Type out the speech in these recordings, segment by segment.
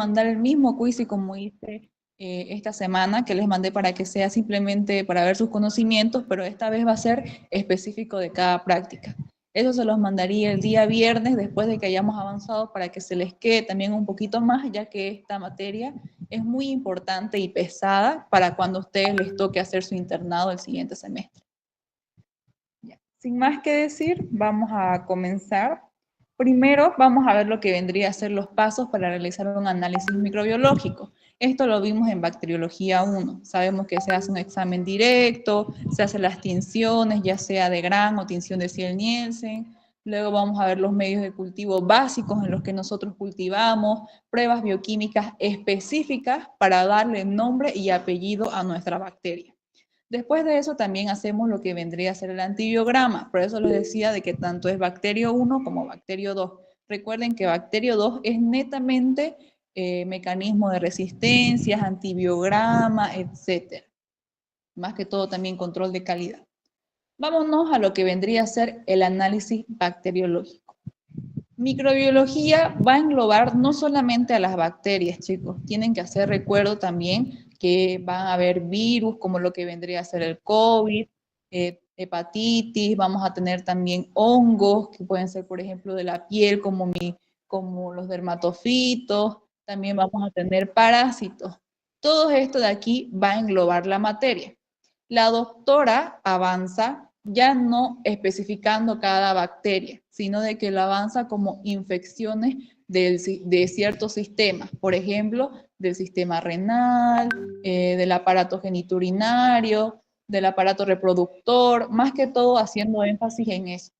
mandar el mismo quiz y como hice esta semana, que les mandé para que sea simplemente para ver sus conocimientos, pero esta vez va a ser específico de cada práctica. Eso se los mandaría el día viernes después de que hayamos avanzado para que se les quede también un poquito más, ya que esta materia es muy importante y pesada para cuando a ustedes les toque hacer su internado el siguiente semestre. Ya. Sin más que decir, vamos a comenzar. Primero vamos a ver lo que vendría a ser los pasos para realizar un análisis microbiológico. Esto lo vimos en Bacteriología 1. Sabemos que se hace un examen directo, se hacen las tinciones, ya sea de Gram o tinción de Ziel-Nielsen. Luego vamos a ver los medios de cultivo básicos en los que nosotros cultivamos, pruebas bioquímicas específicas para darle nombre y apellido a nuestra bacteria. Después de eso también hacemos lo que vendría a ser el antibiograma. Por eso les decía de que tanto es bacterio 1 como bacterio 2. Recuerden que bacterio 2 es netamente mecanismo de resistencias, antibiograma, etc. Más que todo también control de calidad. Vámonos a lo que vendría a ser el análisis bacteriológico. Microbiología va a englobar no solamente a las bacterias, chicos. Tienen que hacer recuerdo también que van a haber virus, como lo que vendría a ser el COVID, hepatitis, vamos a tener también hongos, que pueden ser, por ejemplo, de la piel, como los dermatofitos, también vamos a tener parásitos. Todo esto de aquí va a englobar la materia. La doctora avanza ya no especificando cada bacteria, sino de que la avanza como infecciones de ciertos sistemas, por ejemplo, del sistema renal, del aparato geniturinario, del aparato reproductor, más que todo haciendo énfasis en eso.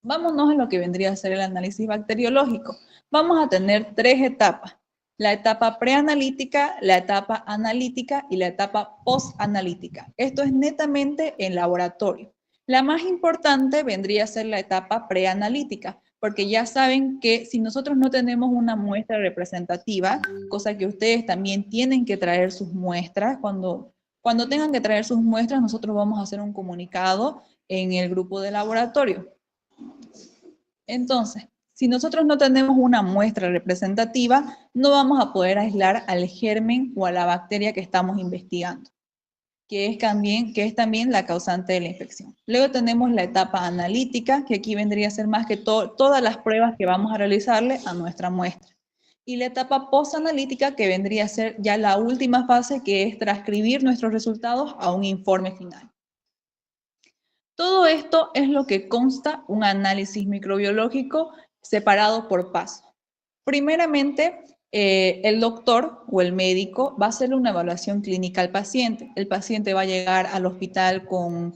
Vámonos a lo que vendría a ser el análisis bacteriológico. Vamos a tener tres etapas: la etapa preanalítica, la etapa analítica y la etapa postanalítica. Esto es netamente en laboratorio. La más importante vendría a ser la etapa preanalítica, porque ya saben que si nosotros no tenemos una muestra representativa, cosa que ustedes también tienen que traer sus muestras, cuando tengan que traer sus muestras, nosotros vamos a hacer un comunicado en el grupo de laboratorio. Entonces, si nosotros no tenemos una muestra representativa, no vamos a poder aislar al germen o a la bacteria que estamos investigando, que es también la causante de la infección. Luego tenemos la etapa analítica, que aquí vendría a ser más que todas las pruebas que vamos a realizarle a nuestra muestra. Y la etapa postanalítica, que vendría a ser ya la última fase, que es transcribir nuestros resultados a un informe final. Todo esto es lo que consta un análisis microbiológico separado por pasos. Primeramente, el doctor o el médico va a hacer una evaluación clínica al paciente. El paciente va a llegar al hospital con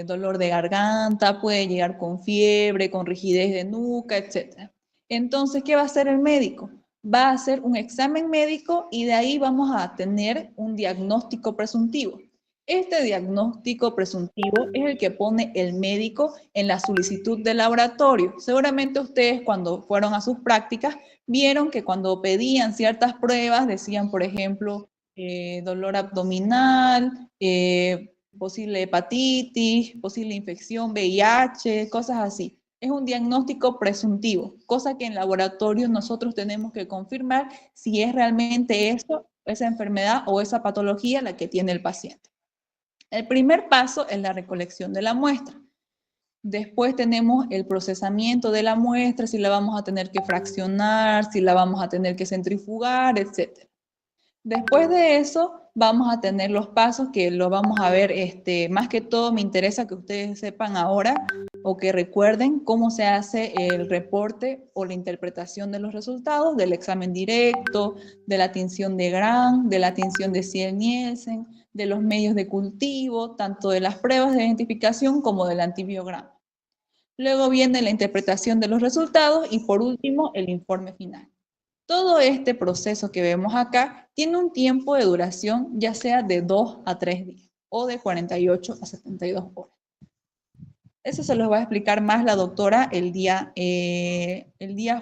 dolor de garganta, puede llegar con fiebre, con rigidez de nuca, etc. Entonces, ¿qué va a hacer el médico? Va a hacer un examen médico y de ahí vamos a tener un diagnóstico presuntivo. Este diagnóstico presuntivo es el que pone el médico en la solicitud de laboratorio. Seguramente ustedes cuando fueron a sus prácticas vieron que cuando pedían ciertas pruebas decían, por ejemplo, dolor abdominal, posible hepatitis, posible infección, VIH, cosas así. Es un diagnóstico presuntivo, cosa que en laboratorio nosotros tenemos que confirmar si es realmente eso, esa enfermedad o esa patología la que tiene el paciente. El primer paso es la recolección de la muestra. Después tenemos el procesamiento de la muestra, si la vamos a tener que fraccionar, si la vamos a tener que centrifugar, etc. Después de eso, vamos a tener los pasos que lo vamos a ver, más que todo me interesa que ustedes sepan ahora o que recuerden cómo se hace el reporte o la interpretación de los resultados del examen directo, de la tinción de Gram, de la tinción de Ziel-Nielsen, de los medios de cultivo, tanto de las pruebas de identificación como del antibiograma. Luego viene la interpretación de los resultados y por último el informe final. Todo este proceso que vemos acá tiene un tiempo de duración ya sea de 2 a 3 días o de 48 a 72 horas. Eso se los va a explicar más la doctora el día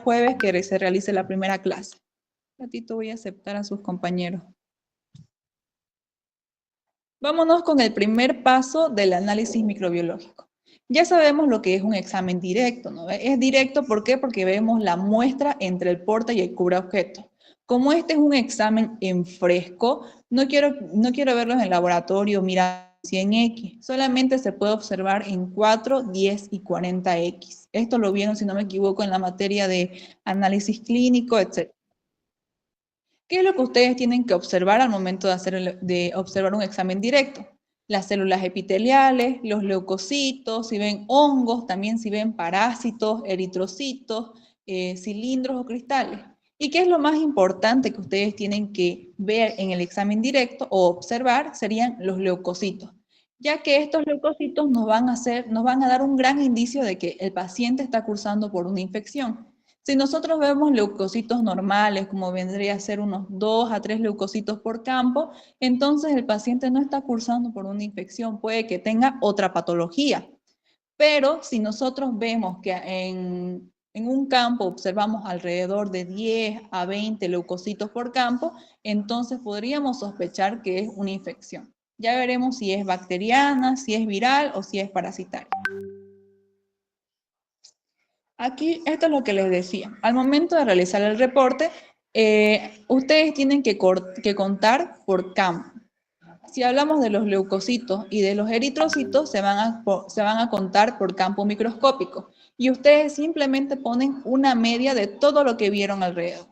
jueves que se realice la primera clase. Un ratito voy a aceptar a sus compañeros. Vámonos con el primer paso del análisis microbiológico. Ya sabemos lo que es un examen directo, ¿no? Es directo, ¿por qué? Porque vemos la muestra entre el porta y el cubreobjeto. Como este es un examen en fresco, no quiero verlos en laboratorio, mira 100X, solamente se puede observar en 4, 10 y 40X. Esto lo vieron, si no me equivoco, en la materia de análisis clínico, etc. ¿Qué es lo que ustedes tienen que observar al momento de observar un examen directo? Las células epiteliales, los leucocitos, si ven hongos, también si ven parásitos, eritrocitos, cilindros o cristales. ¿Y qué es lo más importante que ustedes tienen que ver en el examen directo o observar? Serían los leucocitos, ya que estos leucocitos nos van a dar un gran indicio de que el paciente está cursando por una infección. Si nosotros vemos leucocitos normales, como vendría a ser unos 2 a 3 leucocitos por campo, entonces el paciente no está cursando por una infección, puede que tenga otra patología. Pero si nosotros vemos que en un campo observamos alrededor de 10 a 20 leucocitos por campo, entonces podríamos sospechar que es una infección. Ya veremos si es bacteriana, si es viral o si es parasitaria. Aquí, esto es lo que les decía. Al momento de realizar el reporte, ustedes tienen que contar por campo. Si hablamos de los leucocitos y de los eritrocitos, se van a contar por campo microscópico. Y ustedes simplemente ponen una media de todo lo que vieron alrededor.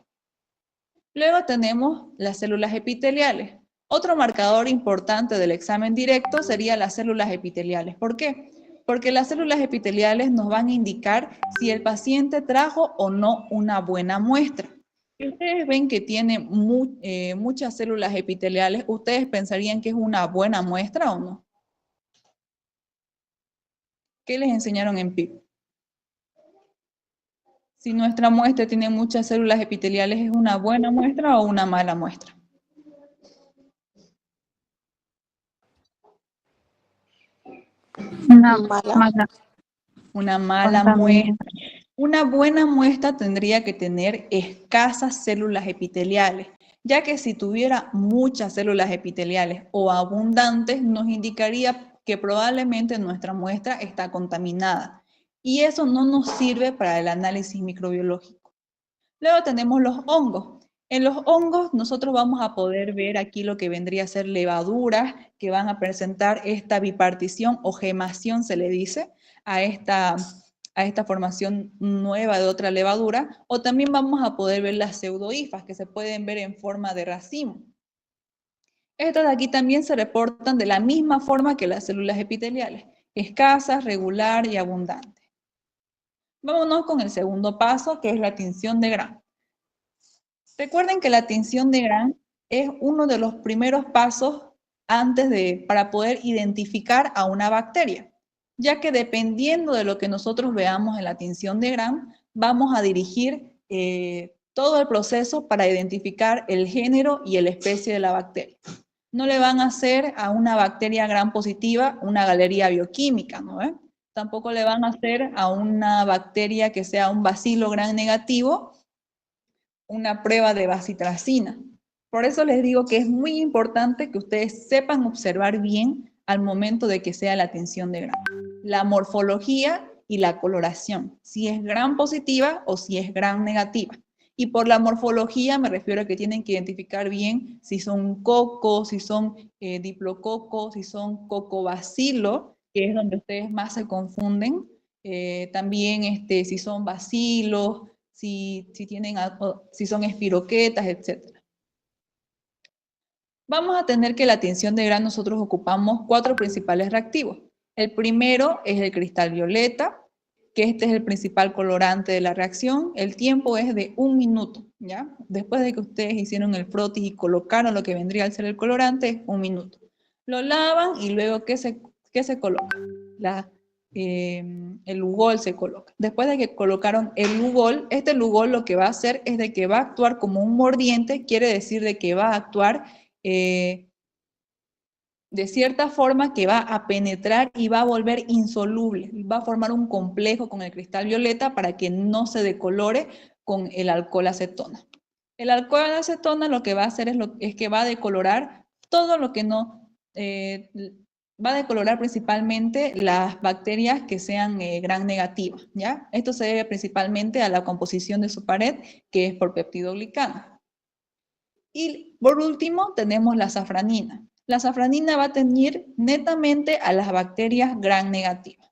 Luego tenemos las células epiteliales. Otro marcador importante del examen directo sería las células epiteliales. ¿Por qué? Porque las células epiteliales nos van a indicar si el paciente trajo o no una buena muestra. Si ustedes ven que tiene muchas células epiteliales, ¿ustedes pensarían que es una buena muestra o no? ¿Qué les enseñaron en PIP? Si nuestra muestra tiene muchas células epiteliales, ¿es una buena muestra o una mala muestra? Una mala. Una mala muestra. Una buena muestra tendría que tener escasas células epiteliales, ya que si tuviera muchas células epiteliales o abundantes, nos indicaría que probablemente nuestra muestra está contaminada. Y eso no nos sirve para el análisis microbiológico. Luego tenemos los hongos. En los hongos nosotros vamos a poder ver aquí lo que vendría a ser levaduras que van a presentar esta bipartición o gemación, se le dice, a esta formación nueva de otra levadura, o también vamos a poder ver las pseudohifas que se pueden ver en forma de racimo. Estas de aquí también se reportan de la misma forma que las células epiteliales, escasas, regular y abundante. Vámonos con el segundo paso, que es la tinción de Gram. Recuerden que la tinción de Gram es uno de los primeros pasos para poder identificar a una bacteria, ya que dependiendo de lo que nosotros veamos en la tinción de Gram, vamos a dirigir todo el proceso para identificar el género y la especie de la bacteria. No le van a hacer a una bacteria Gram positiva una galería bioquímica, ¿no? Tampoco le van a hacer a una bacteria que sea un bacilo Gram negativo una prueba de bacitracina. Por eso les digo que es muy importante que ustedes sepan observar bien al momento de que sea la tinción de Gram. La morfología y la coloración, si es Gram positiva o si es Gram negativa. Y por la morfología me refiero a que tienen que identificar bien si son cocos, si son diplococos, si son cocobacilo, que es donde ustedes más se confunden. También si son bacilos, si son espiroquetas, etc. Vamos a tener que la tinción de Gram nosotros ocupamos 4 principales reactivos. El primero es el cristal violeta, que este es el principal colorante de la reacción. El tiempo es de 1 minuto, ¿ya? Después de que ustedes hicieron el frotis y colocaron lo que vendría a ser el colorante, es 1 minuto. Lo lavan y luego, ¿qué se coloca? El Lugol se coloca. Después de que colocaron el Lugol, este Lugol lo que va a hacer es de que va a actuar como un mordiente, quiere decir de que va a actuar de cierta forma que va a penetrar y va a volver insoluble, va a formar un complejo con el cristal violeta para que no se decolore con el alcohol acetona. El alcohol acetona lo que va a hacer es que va a decolorar todo lo que no, va a decolorar principalmente las bacterias que sean Gram negativas, ¿ya? Esto se debe principalmente a la composición de su pared, que es por peptidoglicano. Y por último tenemos la safranina. La safranina va a teñir netamente a las bacterias gram negativas.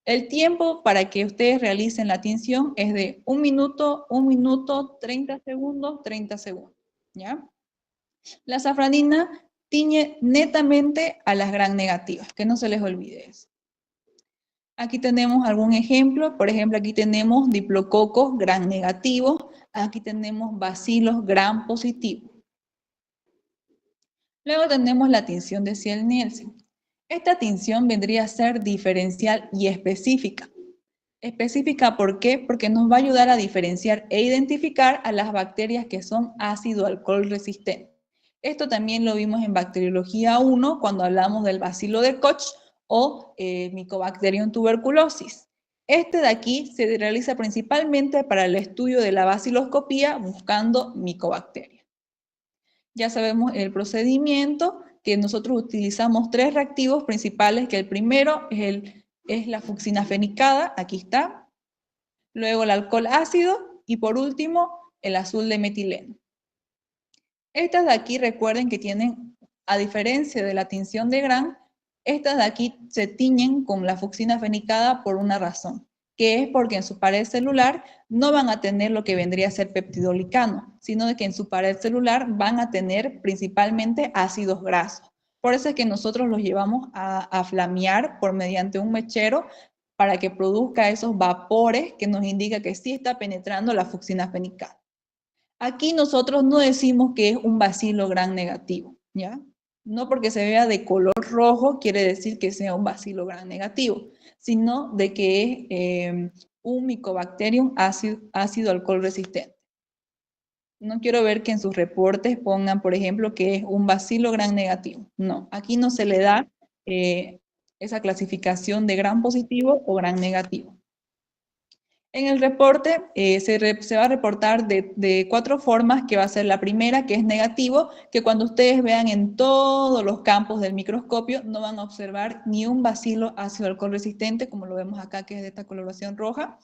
El tiempo para que ustedes realicen la tinción es de 1 minuto, 30 segundos, 30 segundos. ¿Ya? La safranina tiñe netamente a las gram negativas, que no se les olvide eso. Aquí tenemos algún ejemplo, por ejemplo, aquí tenemos diplococos gram negativos, aquí tenemos bacilos gram positivos. Luego tenemos la tinción de Ziel-Nielsen. Esta tinción vendría a ser diferencial y específica. Específica, ¿por qué? Porque nos va a ayudar a diferenciar e identificar a las bacterias que son ácido-alcohol resistentes. Esto también lo vimos en Bacteriología 1 cuando hablamos del bacilo de Koch o Mycobacterium tuberculosis. Este de aquí se realiza principalmente para el estudio de la baciloscopía buscando micobacterias. Ya sabemos el procedimiento, que nosotros utilizamos 3 reactivos principales, que el primero es la fucsinafenicada, aquí está, luego el alcohol ácido y por último el azul de metileno. Estas de aquí recuerden que tienen, a diferencia de la tinción de Gram, estas de aquí se tiñen con la fucsinafenicada por una razón, que es porque en su pared celular no van a tener lo que vendría a ser peptidolicano, sino de que en su pared celular van a tener principalmente ácidos grasos. Por eso es que nosotros los llevamos a flamear por mediante un mechero para que produzca esos vapores que nos indica que sí está penetrando la fucsinafenicada. Aquí nosotros no decimos que es un bacilo gram negativo, ¿ya? No porque se vea de color rojo quiere decir que sea un bacilo gram negativo, sino de que es un Mycobacterium ácido alcohol resistente. No quiero ver que en sus reportes pongan, por ejemplo, que es un bacilo gram negativo. No, aquí no se le da esa clasificación de gram positivo o gram negativo. En el reporte se va a reportar de 4 formas, que va a ser la primera, que es negativo, que cuando ustedes vean en todos los campos del microscopio no van a observar ni un bacilo ácido alcohol resistente, como lo vemos acá, que es de esta coloración roja.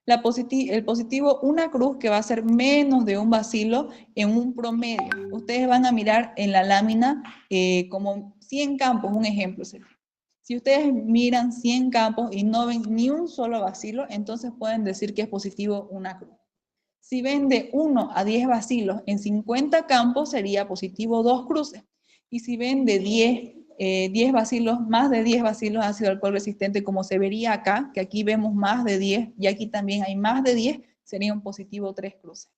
El positivo, una cruz que va a ser menos de un bacilo en un promedio. Ustedes van a mirar en la lámina como 100 campos, un ejemplo. Si ustedes miran 100 campos y no ven ni un solo bacilo, entonces pueden decir que es positivo una cruz. Si ven de 1 a 10 bacilos en 50 campos, sería positivo 2 cruces. Y si ven de 10 bacilos, más de 10 bacilos ácido alcohol resistente, como se vería acá, que aquí vemos más de 10 y aquí también hay más de 10, sería un positivo 3 cruces.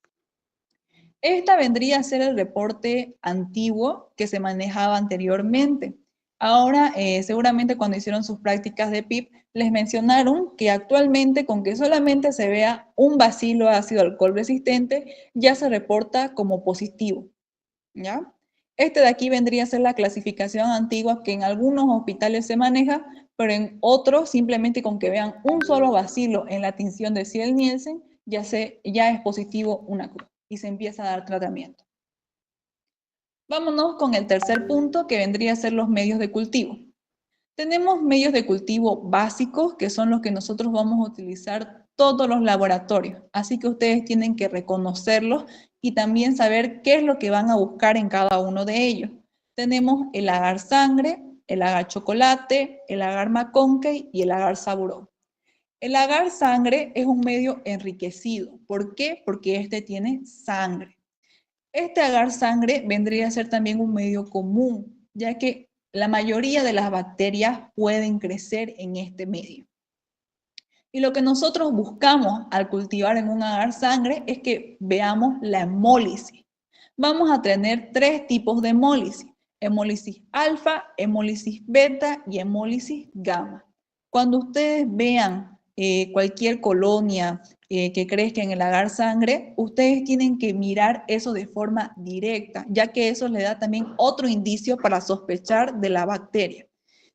Esta vendría a ser el reporte antiguo que se manejaba anteriormente. Ahora, seguramente cuando hicieron sus prácticas de PIP, les mencionaron que actualmente con que solamente se vea un bacilo ácido alcohol resistente, ya se reporta como positivo, ¿ya? Este de aquí vendría a ser la clasificación antigua que en algunos hospitales se maneja, pero en otros simplemente con que vean un solo bacilo en la tinción de Ziel-Nielsen, ya es positivo una cruz y se empieza a dar tratamiento. Vámonos con el tercer punto, que vendría a ser los medios de cultivo. Tenemos medios de cultivo básicos, que son los que nosotros vamos a utilizar todos los laboratorios, así que ustedes tienen que reconocerlos y también saber qué es lo que van a buscar en cada uno de ellos. Tenemos el agar sangre, el agar chocolate, el agar McConkey y el agar Saburón. El agar sangre es un medio enriquecido. ¿Por qué? Porque este tiene sangre. Este agar sangre vendría a ser también un medio común, ya que la mayoría de las bacterias pueden crecer en este medio. Y lo que nosotros buscamos al cultivar en un agar sangre es que veamos la hemólisis. Vamos a tener 3 tipos de hemólisis: hemólisis alfa, hemólisis beta y hemólisis gamma. Cuando ustedes vean cualquier colonia que crezca en el agar sangre, ustedes tienen que mirar eso de forma directa, ya que eso le da también otro indicio para sospechar de la bacteria.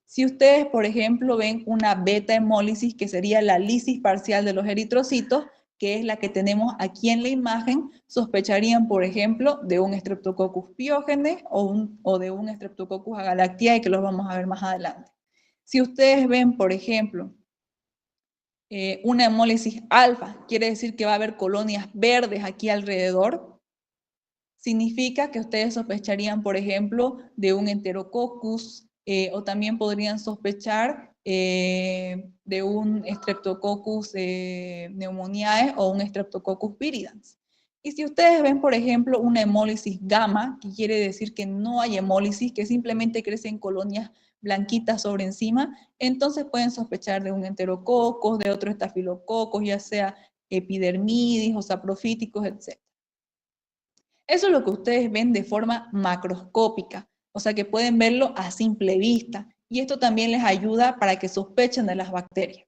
Si ustedes, por ejemplo, ven una beta hemólisis, que sería la lisis parcial de los eritrocitos, que es la que tenemos aquí en la imagen, sospecharían, por ejemplo, de un Streptococcus pyogenes o de un Streptococcus agalactiae, que los vamos a ver más adelante. Si ustedes ven, por ejemplo, una hemólisis alfa, quiere decir que va a haber colonias verdes aquí alrededor. significa que ustedes sospecharían, por ejemplo, de un Enterococcus, o también podrían sospechar de un Streptococcus pneumoniae o un Streptococcus viridans. Y si ustedes ven, por ejemplo, una hemólisis gamma, que quiere decir que no hay hemólisis, que simplemente crecen colonias blanquitas sobre encima, entonces pueden sospechar de un enterococos, de otro estafilococos, ya sea epidermidis o saprofíticos, etc. Eso es lo que ustedes ven de forma macroscópica, o sea que pueden verlo a simple vista, y esto también les ayuda para que sospechen de las bacterias.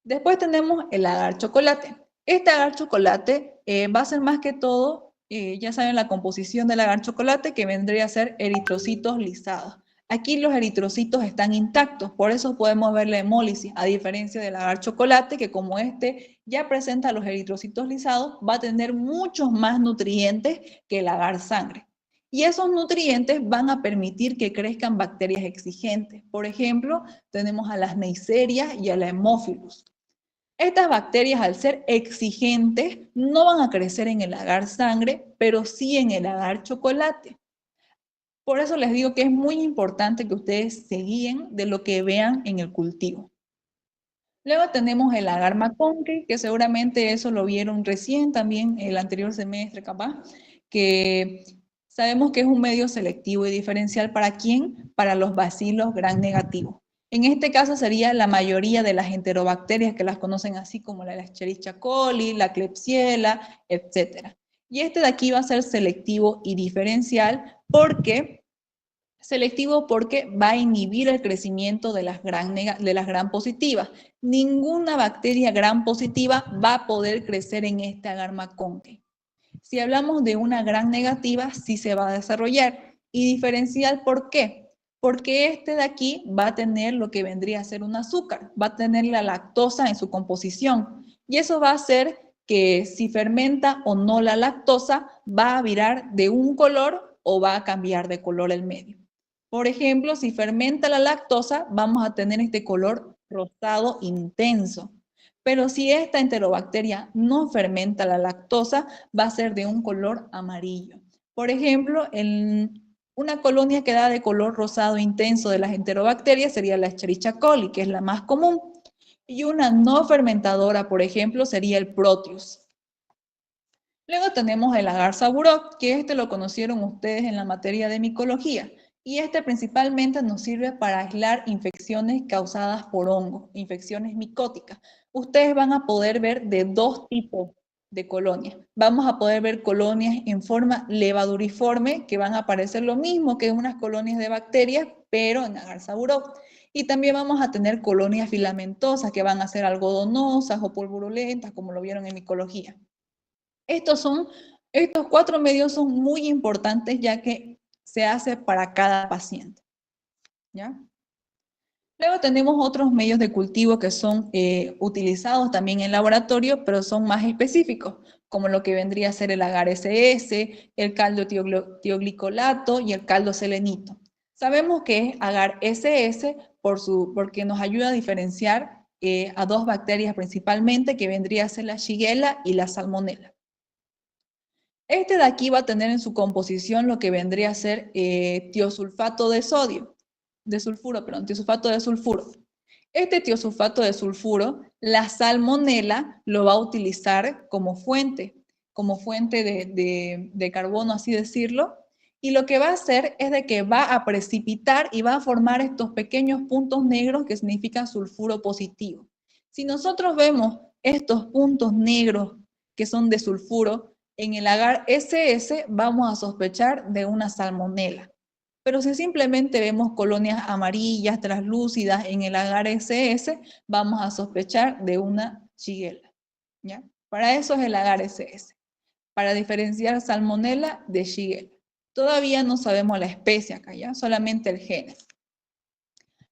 Después tenemos el agar chocolate. Este agar chocolate va a ser más que todo, ya saben la composición del agar chocolate, que vendría a ser eritrocitos lisados. Aquí los eritrocitos están intactos, por eso podemos ver la hemólisis, a diferencia del agar chocolate, que como este ya presenta los eritrocitos lisados, va a tener muchos más nutrientes que el agar sangre. Y esos nutrientes van a permitir que crezcan bacterias exigentes. Por ejemplo, tenemos a las Neisseria y a la Haemophilus. Estas bacterias, al ser exigentes, no van a crecer en el agar sangre, pero sí en el agar chocolate. Por eso les digo que es muy importante que ustedes se guíen de lo que vean en el cultivo. Luego tenemos el agar McConkey, que seguramente eso lo vieron recién también el anterior semestre capaz, que sabemos que es un medio selectivo y diferencial ¿para quién? Para los bacilos gram negativos. En este caso sería la mayoría de las enterobacterias que las conocen así como la Escherichia coli, la Klebsiella, etc. Y este de aquí va a ser selectivo y diferencial porque va a inhibir el crecimiento de las gram positivas. Ninguna bacteria gram positiva va a poder crecer en este agar McConkey. Si hablamos de una gram negativa, sí se va a desarrollar. Y diferencial, ¿por qué? Porque este de aquí va a tener lo que vendría a ser un azúcar, va a tener la lactosa en su composición. Y eso va a hacer que si fermenta o no la lactosa, va a virar de un color o va a cambiar de color el medio. Por ejemplo, si fermenta la lactosa, vamos a tener este color rosado intenso. Pero si esta enterobacteria no fermenta la lactosa, va a ser de un color amarillo. Por ejemplo, una colonia que da de color rosado intenso de las enterobacterias sería la Escherichia coli, que es la más común. Y una no fermentadora, por ejemplo, sería el Proteus. Luego tenemos el agar saburot, que este lo conocieron ustedes en la materia de micología. Y este principalmente nos sirve para aislar infecciones causadas por hongos, infecciones micóticas. Ustedes van a poder ver de dos tipos de colonias. Vamos a poder ver colonias en forma levaduriforme, que van a aparecer lo mismo que unas colonias de bacterias, pero en agar saburot. Y también vamos a tener colonias filamentosas, que van a ser algodonosas o polvorulentas, como lo vieron en micología. Estos 4 medios son muy importantes ya que se hace para cada paciente. ¿Ya? Luego tenemos otros medios de cultivo que son utilizados también en laboratorio, pero son más específicos, como lo que vendría a ser el agar SS, el caldo tioglicolato y el caldo selenito. Sabemos que es agar SS porque nos ayuda a diferenciar a dos bacterias principalmente, que vendría a ser la Shigella y la Salmonella. Este de aquí va a tener en su composición lo que vendría a ser tiosulfato de sodio, tiosulfato de sulfuro. Este tiosulfato de sulfuro, la salmonela lo va a utilizar como fuente de carbono, así decirlo, y lo que va a hacer es de que va a precipitar y va a formar estos pequeños puntos negros que significan sulfuro positivo. Si nosotros vemos estos puntos negros que son de sulfuro, en el agar SS vamos a sospechar de una salmonela. Pero si simplemente vemos colonias amarillas, translúcidas en el agar SS, vamos a sospechar de una Shigella. ¿Ya? Para eso es el agar SS, para diferenciar salmonela de Shigella. Todavía no sabemos la especie acá, ¿ya? Solamente el género.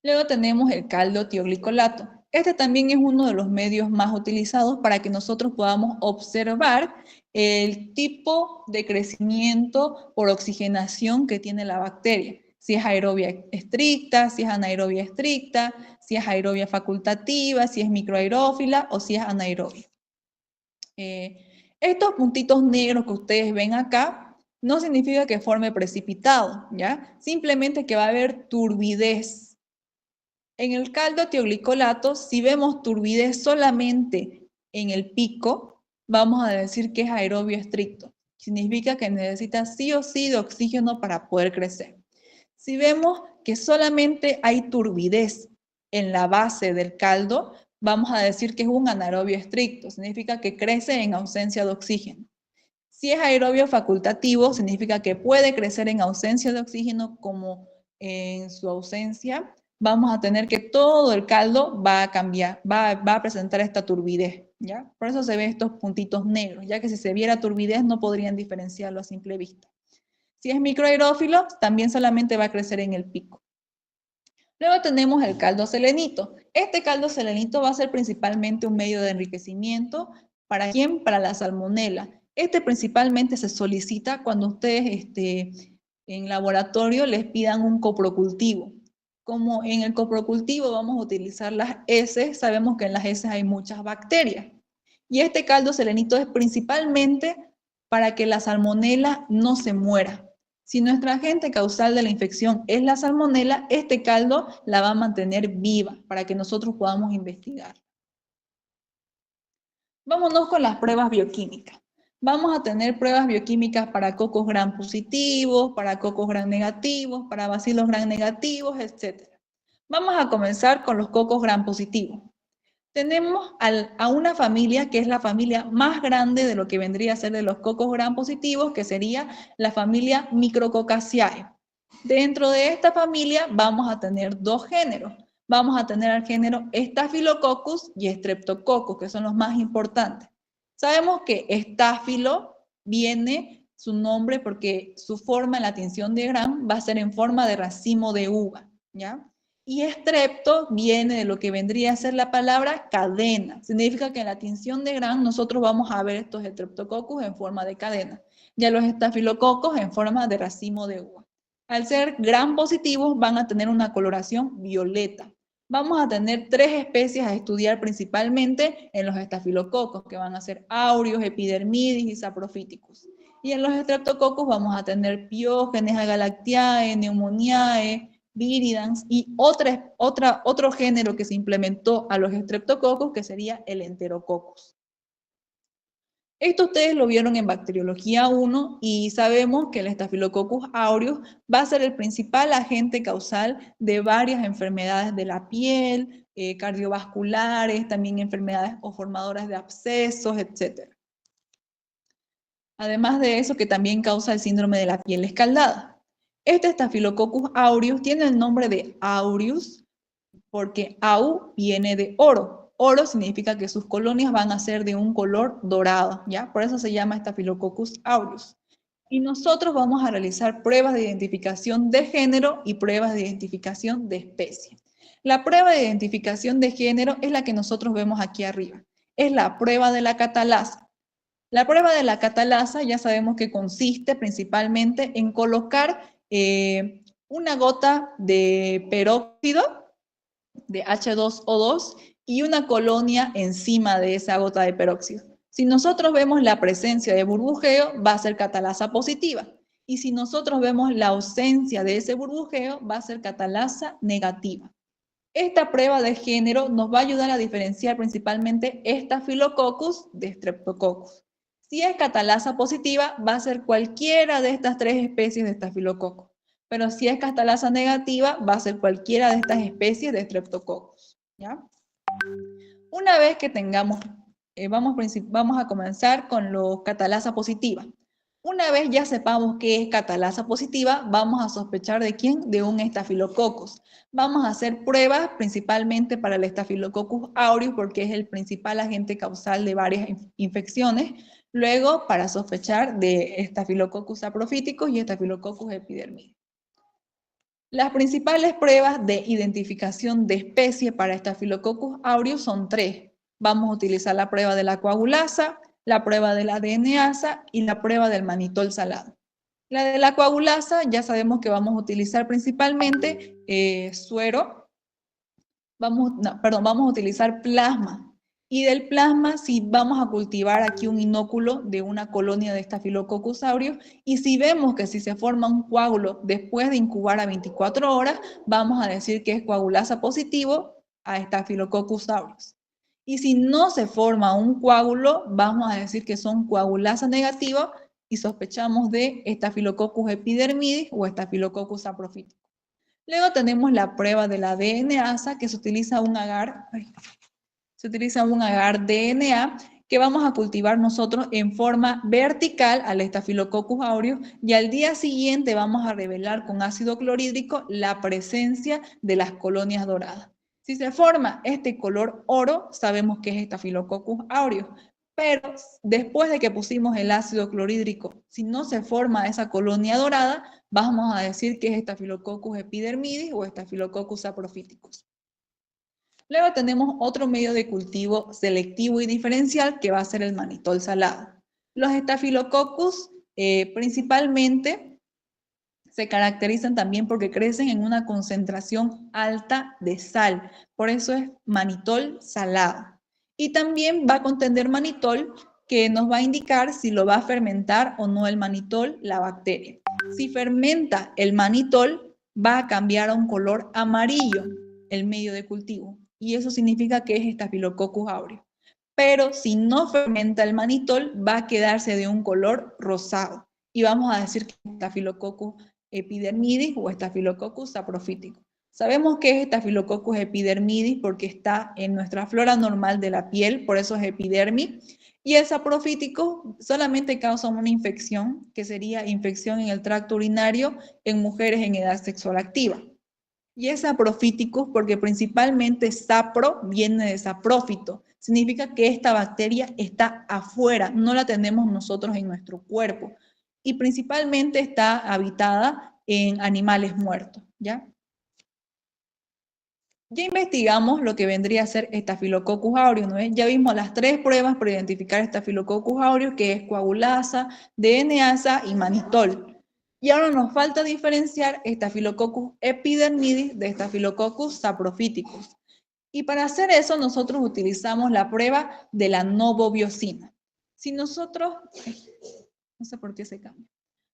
Luego tenemos el caldo tioglicolato. Este también es uno de los medios más utilizados para que nosotros podamos observar el tipo de crecimiento por oxigenación que tiene la bacteria. Si es aerobia estricta, si es anaerobia estricta, si es aerobia facultativa, si es microaerófila o si es anaerobia. Estos puntitos negros que ustedes ven acá no significa que forme precipitado, ¿ya? Simplemente que va a haber turbidez. En el caldo tioglicolato, si vemos turbidez solamente en el pico, vamos a decir que es aerobio estricto. Significa que necesita sí o sí de oxígeno para poder crecer. Si vemos que solamente hay turbidez en la base del caldo, vamos a decir que es un anaerobio estricto. Significa que crece en ausencia de oxígeno. Si es aerobio facultativo, significa que puede crecer en ausencia de oxígeno, como en su ausencia vamos a tener que todo el caldo va a cambiar, va a presentar esta turbidez, ¿ya? Por eso se ven estos puntitos negros, ya que si se viera turbidez no podrían diferenciarlo a simple vista. Si es microaerófilo, también solamente va a crecer en el pico. Luego tenemos el caldo selenito. Este caldo selenito va a ser principalmente un medio de enriquecimiento. ¿Para quién? Para la salmonela. Este principalmente se solicita cuando ustedes en laboratorio les pidan un coprocultivo. Como en el coprocultivo vamos a utilizar las heces, sabemos que en las heces hay muchas bacterias. Y este caldo selenito es principalmente para que la salmonela no se muera. Si nuestra agente causal de la infección es la salmonela, este caldo la va a mantener viva para que nosotros podamos investigar. Vámonos con las pruebas bioquímicas. Vamos a tener pruebas bioquímicas para cocos gram positivos, para cocos gram negativos, para bacilos gram negativos, etc. Vamos a comenzar con los cocos gram positivos. Tenemos a una familia que es la familia más grande de lo que vendría a ser de los cocos gram positivos, que sería la familia Micrococaceae. Dentro de esta familia vamos a tener dos géneros. Vamos a tener al género Staphylococcus y Streptococcus, que son los más importantes. Sabemos que estáfilo viene su nombre porque su forma en la tinción de Gram va a ser en forma de racimo de uva, ¿ya? Y estrepto viene de lo que vendría a ser la palabra cadena. Significa que en la tinción de Gram nosotros vamos a ver estos Streptococcus en forma de cadena. Ya los estafilococos en forma de racimo de uva. Al ser gram positivos van a tener una coloración violeta. Vamos a tener tres especies a estudiar principalmente en los estafilococos, que van a ser aureus, epidermidis y saprophyticus. Y en los streptococcus vamos a tener piógenes, agalactiae, pneumoniae, viridans y otro género que se implementó a los streptococos, que sería el enterococcus. Esto ustedes lo vieron en Bacteriología 1 y sabemos que el Staphylococcus aureus va a ser el principal agente causal de varias enfermedades de la piel, cardiovasculares, también enfermedades o formadoras de abscesos, etc. Además de eso, que también causa el síndrome de la piel escaldada. Este Staphylococcus aureus tiene el nombre de aureus porque au viene de oro. Oro significa que sus colonias van a ser de un color dorado, ¿ya? Por eso se llama Staphylococcus aureus. Y nosotros vamos a realizar pruebas de identificación de género y pruebas de identificación de especie. La prueba de identificación de género es la que nosotros vemos aquí arriba. Es la prueba de la catalasa. La prueba de la catalasa ya sabemos que consiste principalmente en colocar una gota de peróxido de H2O2 y una colonia encima de esa gota de peróxido. Si nosotros vemos la presencia de burbujeo, va a ser catalasa positiva. Y si nosotros vemos la ausencia de ese burbujeo, va a ser catalasa negativa. Esta prueba de género nos va a ayudar a diferenciar principalmente Staphylococcus de Streptococcus. Si es catalasa positiva, va a ser cualquiera de estas tres especies de Staphylococcus. Pero si es catalasa negativa, va a ser cualquiera de estas especies de Streptococcus, ¿ya? Una vez que tengamos, vamos a comenzar con los catalasa positiva. Una vez ya sepamos qué es catalasa positiva, vamos a sospechar de quién, de un Staphylococcus. Vamos a hacer pruebas principalmente para el Staphylococcus aureus porque es el principal agente causal de varias infecciones. Luego, para sospechar de Staphylococcus saprophyticus y Staphylococcus epidermidis. Las principales pruebas de identificación de especie para Staphylococcus aureus son tres. Vamos a utilizar la prueba de la coagulasa, la prueba de la DNasa y la prueba del mannitol salado. La de la coagulasa ya sabemos que vamos a utilizar principalmente suero, vamos a utilizar plasma. Y del plasma, si vamos a cultivar aquí un inóculo de una colonia de Staphylococcus aureus, y si vemos que si se forma un coágulo después de incubar a 24 horas, vamos a decir que es coagulasa positivo a Staphylococcus aureus. Y si no se forma un coágulo, vamos a decir que son coagulasa negativa y sospechamos de Staphylococcus epidermidis o Staphylococcus saprophyticus. Luego tenemos la prueba de la DNasa, que se utiliza un agar DNA que vamos a cultivar nosotros en forma vertical al Staphylococcus aureus y al día siguiente vamos a revelar con ácido clorhídrico la presencia de las colonias doradas. Si se forma este color oro, sabemos que es Staphylococcus aureus, pero después de que pusimos el ácido clorhídrico, si no se forma esa colonia dorada, vamos a decir que es Staphylococcus epidermidis o Staphylococcus saprophyticus. Luego tenemos otro medio de cultivo selectivo y diferencial que va a ser el manitol salado. Los Staphylococcus principalmente se caracterizan también porque crecen en una concentración alta de sal, por eso es manitol salado. Y también va a contener manitol que nos va a indicar si lo va a fermentar o no el manitol, la bacteria. Si fermenta el manitol, va a cambiar a un color amarillo el medio de cultivo y eso significa que es Staphylococcus aureus. Pero si no fermenta el manitol, va a quedarse de un color rosado y vamos a decir que es Staphylococcus epidermidis o Staphylococcus saprophyticus. Sabemos que es Staphylococcus epidermidis porque está en nuestra flora normal de la piel, por eso es epidermis, y el saprofítico solamente causa una infección, que sería infección en el tracto urinario en mujeres en edad sexual activa. Y es saprofíticus porque principalmente sapro viene de saprófito. Significa que esta bacteria está afuera, no la tenemos nosotros en nuestro cuerpo. Y principalmente está habitada en animales muertos, ¿ya? Ya investigamos lo que vendría a ser Staphylococcus aureus, ¿no es? Ya vimos las 3 pruebas para identificar Staphylococcus aureus, que es coagulasa, DNasa y manitol. Y ahora nos falta diferenciar Staphylococcus epidermidis de Staphylococcus saprophyticus. Y para hacer eso nosotros utilizamos la prueba de la novobiosina. Si nosotros, no sé por qué se cambia.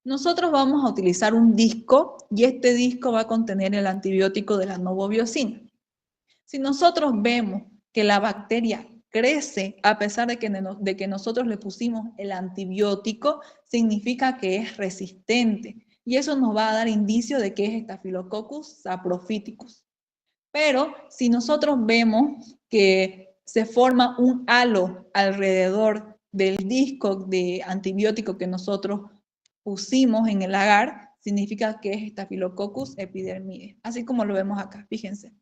Nosotros vamos a utilizar un disco y este disco va a contener el antibiótico de la novobiosina. Si nosotros vemos que la bacteria crece a pesar de que nosotros le pusimos el antibiótico, significa que es resistente. Y eso nos va a dar indicio de que es Staphylococcus saprophyticus. Pero si nosotros vemos que se forma un halo alrededor del disco de antibiótico que nosotros pusimos en el agar, significa que es Staphylococcus epidermidis, así como lo vemos acá, fíjense.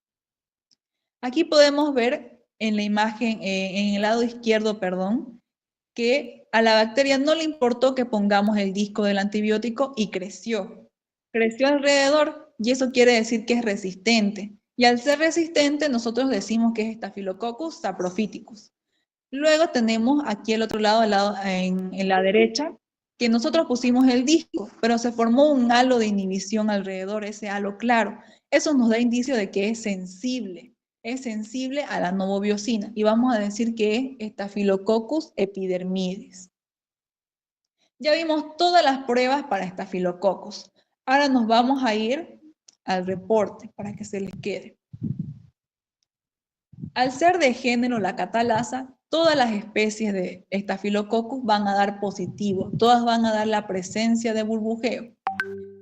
Aquí podemos ver en la imagen, en el lado izquierdo, perdón, que a la bacteria no le importó que pongamos el disco del antibiótico y creció. Creció alrededor y eso quiere decir que es resistente. Y al ser resistente, nosotros decimos que es Staphylococcus saprophyticus. Luego tenemos aquí el otro lado, en la derecha, que nosotros pusimos el disco, pero se formó un halo de inhibición alrededor, ese halo claro. Eso nos da indicio de que es sensible a la novobiosina y vamos a decir que es Staphylococcus epidermidis. Ya vimos todas las pruebas para Staphylococcus. Ahora nos vamos a ir al reporte para que se les quede. Al ser de género la catalasa, todas las especies de Staphylococcus van a dar positivo, todas van a dar la presencia de burbujeo.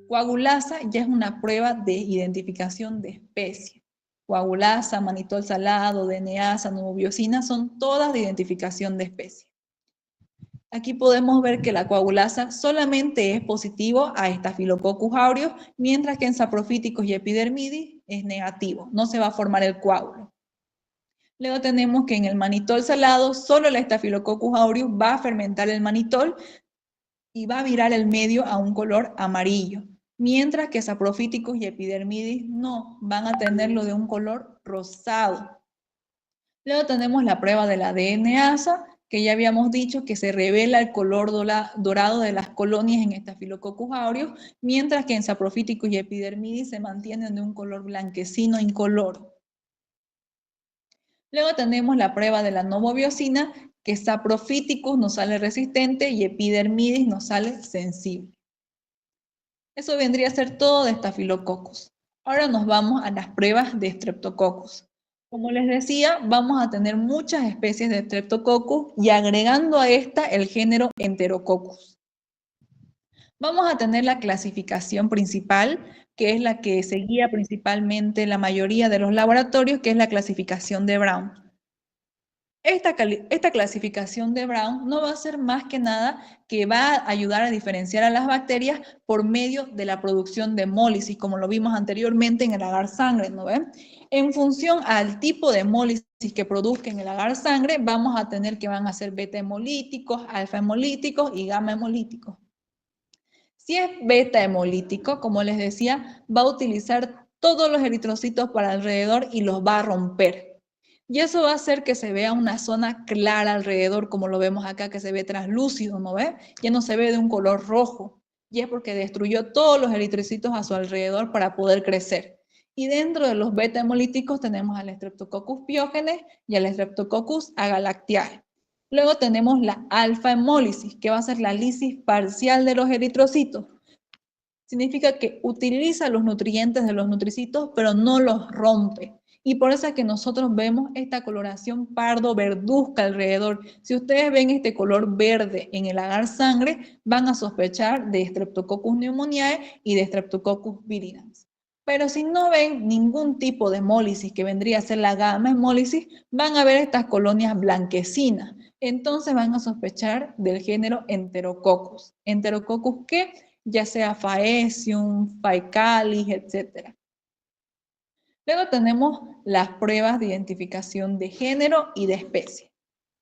Coagulasa ya es una prueba de identificación de especie. Coagulasa, manitol salado, DNasa, novobiosina son todas de identificación de especie. Aquí podemos ver que la coagulasa solamente es positivo a Staphylococcus aureus, mientras que en saprofíticos y epidermidis es negativo, no se va a formar el coágulo. Luego tenemos que en el manitol salado, solo el Staphylococcus aureus va a fermentar el manitol y va a virar el medio a un color amarillo, mientras que saprofíticos y epidermidis no, van a tenerlo de un color rosado. Luego tenemos la prueba de la DNasa, que ya habíamos dicho que se revela el color dorado de las colonias en Staphylococcus aureus, mientras que en saprofíticos y epidermidis se mantienen de un color blanquecino incoloro. Luego tenemos la prueba de la novobiosina, que Saprophyticus nos sale resistente y Epidermidis nos sale sensible. Eso vendría a ser todo de Staphylococcus. Ahora nos vamos a las pruebas de Streptococcus. Como les decía, vamos a tener muchas especies de Streptococcus y agregando a esta el género Enterococcus. Vamos a tener la clasificación principal, que es la que seguía principalmente la mayoría de los laboratorios, que es la clasificación de Brown. Esta clasificación de Brown no va a ser más que nada que va a ayudar a diferenciar a las bacterias por medio de la producción de hemólisis, como lo vimos anteriormente en el agar sangre, ¿no ven? En función al tipo de hemólisis que produzca en el agar sangre, vamos a tener que van a ser beta hemolíticos, alfa hemolíticos y gamma hemolíticos. Si es beta hemolítico, como les decía, va a utilizar todos los eritrocitos para alrededor y los va a romper. Y eso va a hacer que se vea una zona clara alrededor, como lo vemos acá, que se ve translúcido, ¿no ve? Ya no se ve de un color rojo. Y es porque destruyó todos los eritrocitos a su alrededor para poder crecer. Y dentro de los beta hemolíticos tenemos al Streptococcus pyogenes y al Streptococcus agalactiae. Luego tenemos la alfa hemólisis, que va a ser la lisis parcial de los eritrocitos. Significa que utiliza los nutrientes de los nutricitos, pero no los rompe. Y por eso es que nosotros vemos esta coloración pardo-verduzca alrededor. Si ustedes ven este color verde en el agar sangre, van a sospechar de Streptococcus pneumoniae y de Streptococcus viridans. Pero si no ven ningún tipo de hemólisis, que vendría a ser la gamma hemólisis, van a ver estas colonias blanquecinas. Entonces van a sospechar del género Enterococcus. ¿Enterococcus qué? Ya sea Faecium, Faecalis, etc. Luego tenemos las pruebas de identificación de género y de especie.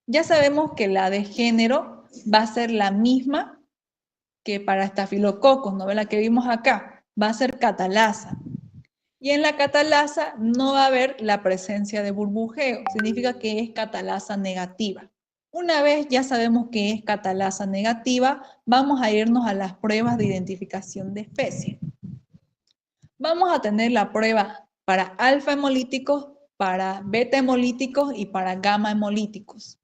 Ya sabemos que la de género va a ser la misma que para Staphylococcus, ¿no ve la que vimos acá? Va a ser catalasa. Y en la catalasa no va a haber la presencia de burbujeo, significa que es catalasa negativa. Una vez ya sabemos que es catalasa negativa, vamos a irnos a las pruebas de identificación de especie. Vamos a tener la prueba para alfa hemolíticos, para beta hemolíticos y para gamma hemolíticos.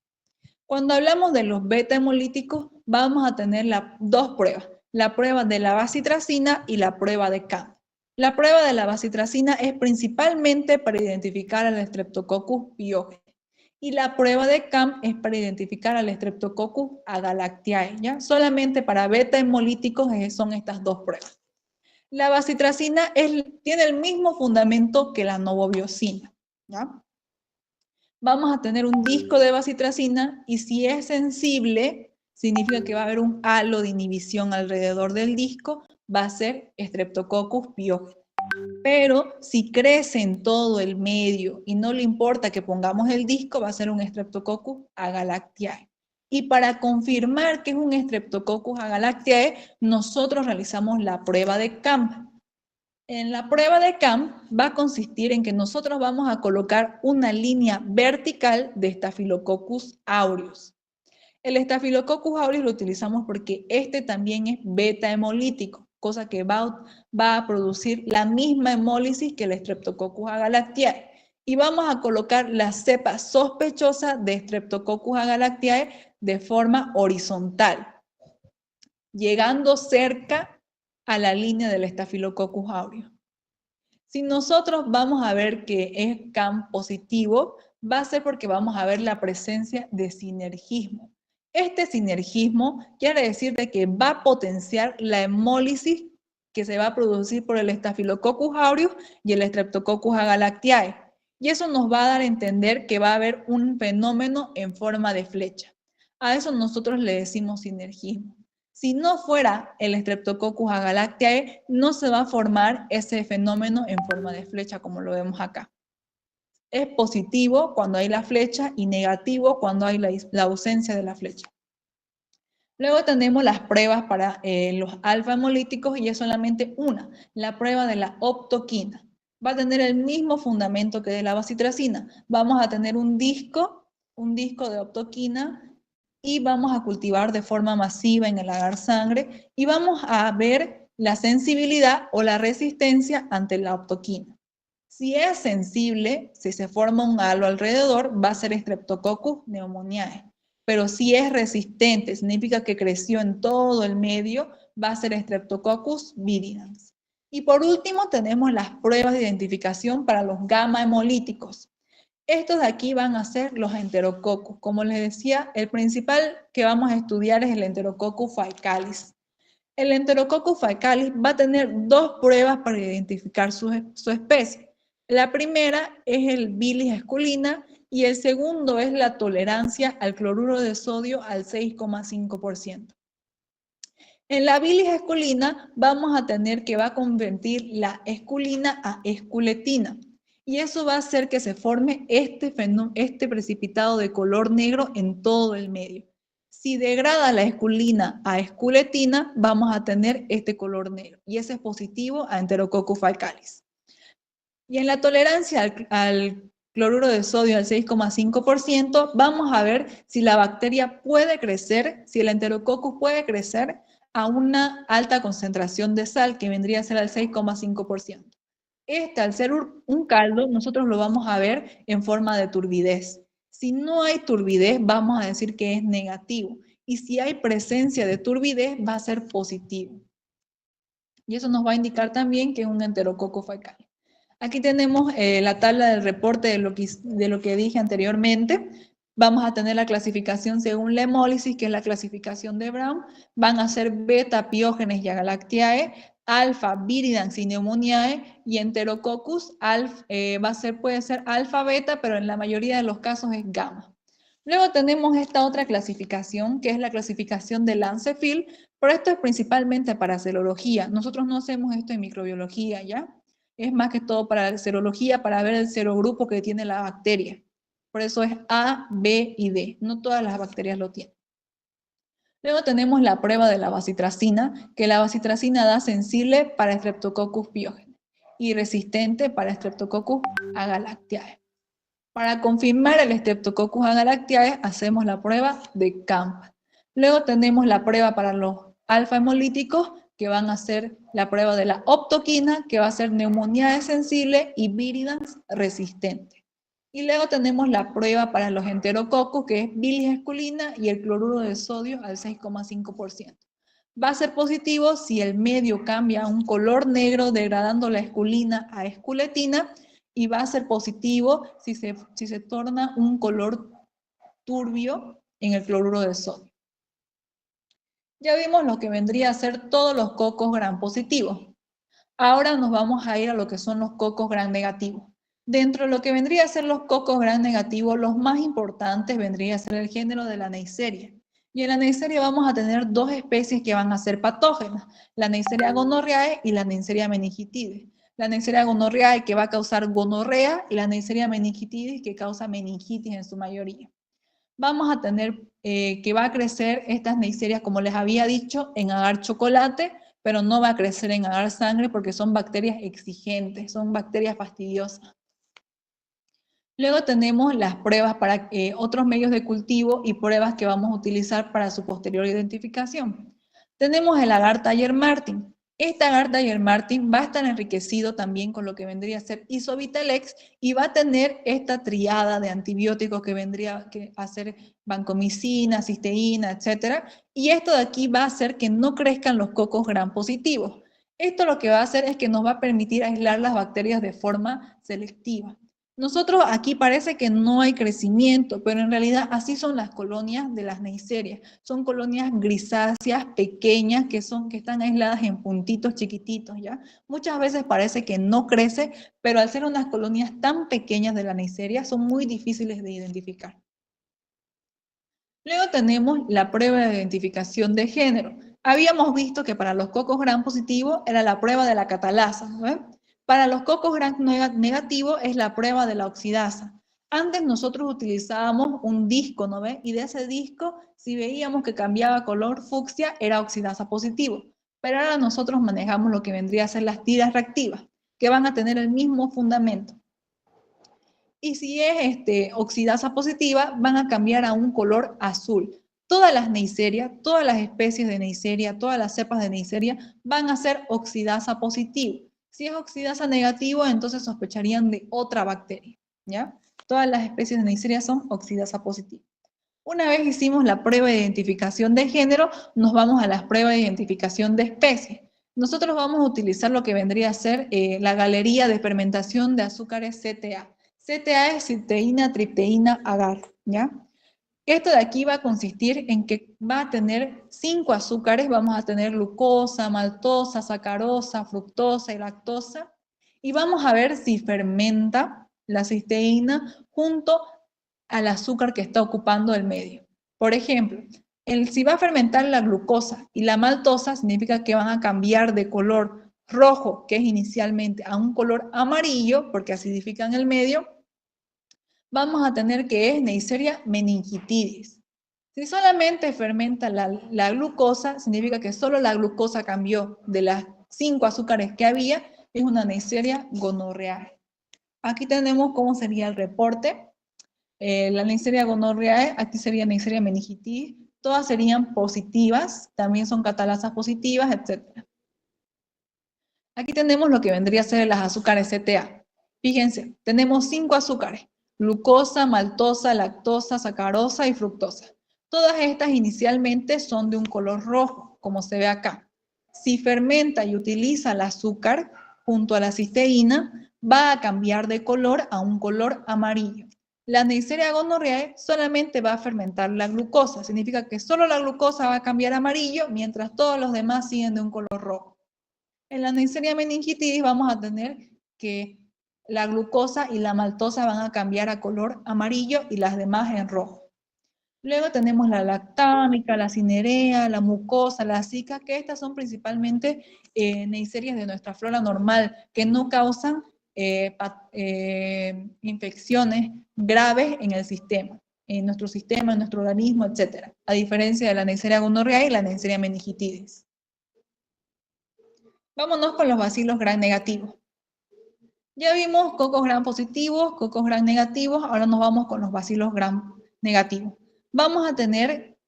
Cuando hablamos de los beta hemolíticos, vamos a tener dos pruebas, la prueba de la bacitracina y la prueba de CAM. La prueba de la bacitracina es principalmente para identificar al Streptococcus pyogenes y la prueba de CAM es para identificar al Streptococcus agalactiae, ¿ya? Solamente para beta hemolíticos son estas dos pruebas. La bacitracina tiene el mismo fundamento que la novobiosina, ¿ya? Vamos a tener un disco de bacitracina y si es sensible, significa que va a haber un halo de inhibición alrededor del disco, va a ser Streptococcus pyogenes. Pero si crece en todo el medio y no le importa que pongamos el disco, va a ser un Streptococcus agalactiae. Y para confirmar que es un Streptococcus agalactiae, nosotros realizamos la prueba de CAM. En la prueba de CAM va a consistir en que nosotros vamos a colocar una línea vertical de Staphylococcus aureus. El Staphylococcus aureus lo utilizamos porque este también es beta hemolítico, cosa que va a producir la misma hemólisis que el Streptococcus agalactiae. Y vamos a colocar la cepa sospechosa de Streptococcus agalactiae de forma horizontal, llegando cerca a la línea del Staphylococcus aureus. Si nosotros vamos a ver que es CAM positivo, va a ser porque vamos a ver la presencia de sinergismo. Este sinergismo quiere decir de que va a potenciar la hemólisis que se va a producir por el Staphylococcus aureus y el Streptococcus agalactiae. Y eso nos va a dar a entender que va a haber un fenómeno en forma de flecha. A eso nosotros le decimos sinergismo. Si no fuera el Streptococcus agalactiae, no se va a formar ese fenómeno en forma de flecha como lo vemos acá. Es positivo cuando hay la flecha y negativo cuando hay la ausencia de la flecha. Luego tenemos las pruebas para los alfa hemolíticos y es solamente una, la prueba de la optoquina. Va a tener el mismo fundamento que de la bacitracina. Vamos a tener un disco de optoquina y vamos a cultivar de forma masiva en el agar sangre y vamos a ver la sensibilidad o la resistencia ante la optoquina. Si es sensible, si se forma un halo alrededor, va a ser Streptococcus pneumoniae. Pero si es resistente, significa que creció en todo el medio, va a ser Streptococcus viridans. Y por último tenemos las pruebas de identificación para los gamma hemolíticos. Estos de aquí van a ser los enterococos. Como les decía, el principal que vamos a estudiar es el Enterococcus faecalis. El Enterococcus faecalis va a tener dos pruebas para identificar su especie. La primera es el bilis esculina y el segundo es la tolerancia al cloruro de sodio al 6,5%. En la bilis esculina vamos a tener que va a convertir la esculina a esculetina y eso va a hacer que se forme este precipitado de color negro en todo el medio. Si degrada la esculina a esculetina, vamos a tener este color negro y ese es positivo a Enterococcus faecalis. Y en la tolerancia al cloruro de sodio al 6,5%, vamos a ver si la bacteria puede crecer, si el Enterococcus puede crecer a una alta concentración de sal, que vendría a ser al 6,5%. Al ser un caldo, nosotros lo vamos a ver en forma de turbidez. Si no hay turbidez, vamos a decir que es negativo. Y si hay presencia de turbidez, va a ser positivo. Y eso nos va a indicar también que es un Enterococcus faecalis. Aquí tenemos la tabla del reporte de lo que dije anteriormente. Vamos a tener la clasificación según la hemólisis, que es la clasificación de Brown. Van a ser beta, piógenes y agalactiae, alfa, viridans y pneumoniae, y Enterococcus puede ser alfa, beta, pero en la mayoría de los casos es gamma. Luego tenemos esta otra clasificación, que es la clasificación de Lancefield, pero esto es principalmente para serología. Nosotros no hacemos esto en microbiología, ¿ya? Es más que todo para la serología, para ver el serogrupo que tiene la bacteria. Por eso es A, B y D. No todas las bacterias lo tienen. Luego tenemos la prueba de la bacitracina, que la bacitracina da sensible para Streptococcus pyogenes y resistente para Streptococcus agalactiae. Para confirmar el Streptococcus agalactiae, hacemos la prueba de Camp. Luego tenemos la prueba para los alfa hemolíticos, que van a ser la prueba de la optoquina, que va a ser pneumoniae sensible y viridans resistente. Y luego tenemos la prueba para los enterococos, que es bilis esculina y el cloruro de sodio al 6,5%. Va a ser positivo si el medio cambia a un color negro, degradando la esculina a esculetina, y va a ser positivo si se torna un color turbio en el cloruro de sodio. Ya vimos lo que vendría a ser todos los cocos gram positivos. Ahora nos vamos a ir a lo que son los cocos gram negativos. Dentro de lo que vendría a ser los cocos gram negativos, los más importantes vendría a ser el género de la Neisseria. Y en la Neisseria vamos a tener dos especies que van a ser patógenas, la Neisseria gonorrhoeae y la Neisseria meningitidis. La Neisseria gonorrhoeae que va a causar gonorrea y la Neisseria meningitidis que causa meningitis en su mayoría. Vamos a tener que va a crecer estas Neisserias, como les había dicho, en agar chocolate, pero no va a crecer en agar sangre porque son bacterias exigentes, son bacterias fastidiosas. Luego tenemos las pruebas para otros medios de cultivo y pruebas que vamos a utilizar para su posterior identificación. Tenemos el agar Taller-Martin. Este agar Taller-Martin va a estar enriquecido también con lo que vendría a ser Isobitalex y va a tener esta triada de antibióticos que vendría a ser vancomicina, cisteína, etc. Y esto de aquí va a hacer que no crezcan los cocos gram positivos. Esto lo que va a hacer es que nos va a permitir aislar las bacterias de forma selectiva. Nosotros aquí parece que no hay crecimiento, pero en realidad así son las colonias de las Neisserias. Son colonias grisáceas, pequeñas, que están aisladas en puntitos chiquititos, ¿ya? Muchas veces parece que no crece, pero al ser unas colonias tan pequeñas de la Neisseria, son muy difíciles de identificar. Luego tenemos la prueba de identificación de género. Habíamos visto que para los cocos gram positivos era la prueba de la catalasa, ¿no? Para los cocos gram negativos es la prueba de la oxidasa. Antes nosotros utilizábamos un disco, ¿no ve? Y de ese disco, si veíamos que cambiaba color fucsia, era oxidasa positivo. Pero ahora nosotros manejamos lo que vendría a ser las tiras reactivas, que van a tener el mismo fundamento. Y si es oxidasa positiva, van a cambiar a un color azul. Todas las Neisseria, todas las especies de Neisseria, todas las cepas de Neisseria van a ser oxidasa positivo. Si es oxidasa negativo, entonces sospecharían de otra bacteria, ¿ya? Todas las especies de Neisseria son oxidasa positiva. Una vez hicimos la prueba de identificación de género, nos vamos a las pruebas de identificación de especie. Nosotros vamos a utilizar lo que vendría a ser la galería de fermentación de azúcares CTA. CTA es cisteína, tripteína, agar, ¿ya? Esto de aquí va a consistir en que va a tener 5 azúcares, vamos a tener glucosa, maltosa, sacarosa, fructosa y lactosa, y vamos a ver si fermenta la cisteína junto al azúcar que está ocupando el medio. Por ejemplo, si va a fermentar la glucosa y la maltosa, significa que van a cambiar de color rojo, que es inicialmente, a un color amarillo, porque acidifican el medio, vamos a tener que es Neisseria meningitidis. Si solamente fermenta la glucosa, significa que solo la glucosa cambió de las 5 azúcares que había, es una Neisseria gonorrheae. Aquí tenemos cómo sería el reporte. La Neisseria gonorrheae, aquí sería Neisseria meningitidis, todas serían positivas, también son catalasas positivas, etc. Aquí tenemos lo que vendría a ser las azúcares CTA. Fíjense, tenemos 5 azúcares: glucosa, maltosa, lactosa, sacarosa y fructosa. Todas estas inicialmente son de un color rojo, como se ve acá. Si fermenta y utiliza el azúcar junto a la cisteína, va a cambiar de color a un color amarillo. La Neisseria gonorrheae solamente va a fermentar la glucosa, significa que solo la glucosa va a cambiar a amarillo, mientras todos los demás siguen de un color rojo. En la Neisseria meningitidis vamos a tener que la glucosa y la maltosa van a cambiar a color amarillo y las demás en rojo. Luego tenemos la lactámica, la cinerea, la mucosa, la zika, que estas son principalmente Neisserias de nuestra flora normal, que no causan infecciones graves en el sistema, en nuestro organismo, etc. A diferencia de la Neisseria gonorrheae y la Neisseria meningitidis. Vámonos con los bacilos gram negativos. Ya vimos cocos gram positivos, cocos gram negativos, ahora nos vamos con los bacilos gram negativos. Vamos a tener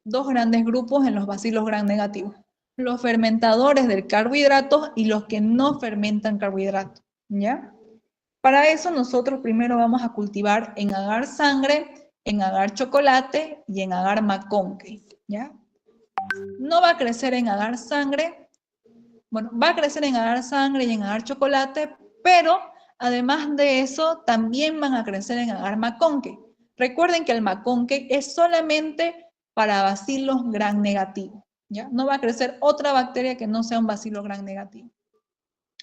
dos grandes grupos en los bacilos gram negativos: los fermentadores del carbohidrato y los que no fermentan carbohidratos, ¿ya? Para eso nosotros primero vamos a cultivar en agar sangre, en agar chocolate y en agar maconque, ¿ya? No va a crecer en agar sangre. Bueno, va a crecer en agar sangre y en agar chocolate, pero además de eso, también van a crecer en agar maconque. Recuerden que el maconque es solamente para bacilos gram negativos, ¿ya? No va a crecer otra bacteria que no sea un bacilo gram negativo.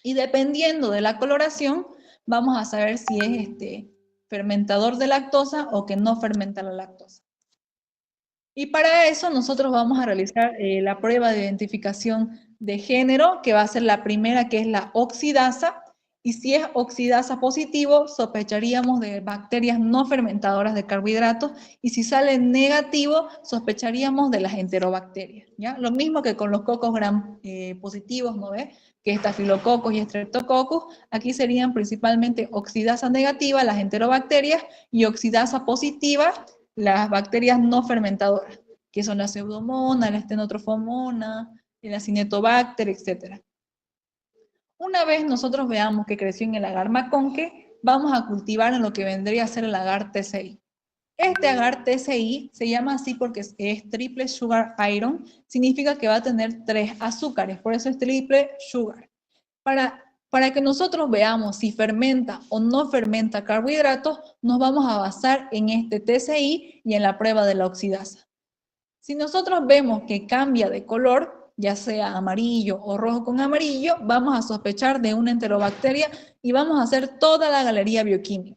Y dependiendo de la coloración, vamos a saber si es fermentador de lactosa o que no fermenta la lactosa. Y para eso nosotros vamos a realizar la prueba de identificación de género, que va a ser la primera, que es la oxidasa. Y si es oxidasa positivo, sospecharíamos de bacterias no fermentadoras de carbohidratos. Y si sale negativo, sospecharíamos de las enterobacterias, ¿ya? Lo mismo que con los cocos gram positivos, ¿no ve? Que estafilococos y streptococcus. Aquí serían principalmente oxidasa negativa, las enterobacterias, y oxidasa positiva, las bacterias no fermentadoras, que son la pseudomonas, la stenotrophomona, el acinetobacter, etc. Una vez nosotros veamos que creció en el agar maconque, vamos a cultivar en lo que vendría a ser el agar TCI. Este agar TCI se llama así porque es triple sugar iron, significa que va a tener 3 azúcares, por eso es triple sugar. Para que nosotros veamos si fermenta o no fermenta carbohidratos, nos vamos a basar en este TCI y en la prueba de la oxidasa. Si nosotros vemos que cambia de color, ya sea amarillo o rojo con amarillo, vamos a sospechar de una enterobacteria y vamos a hacer toda la galería bioquímica.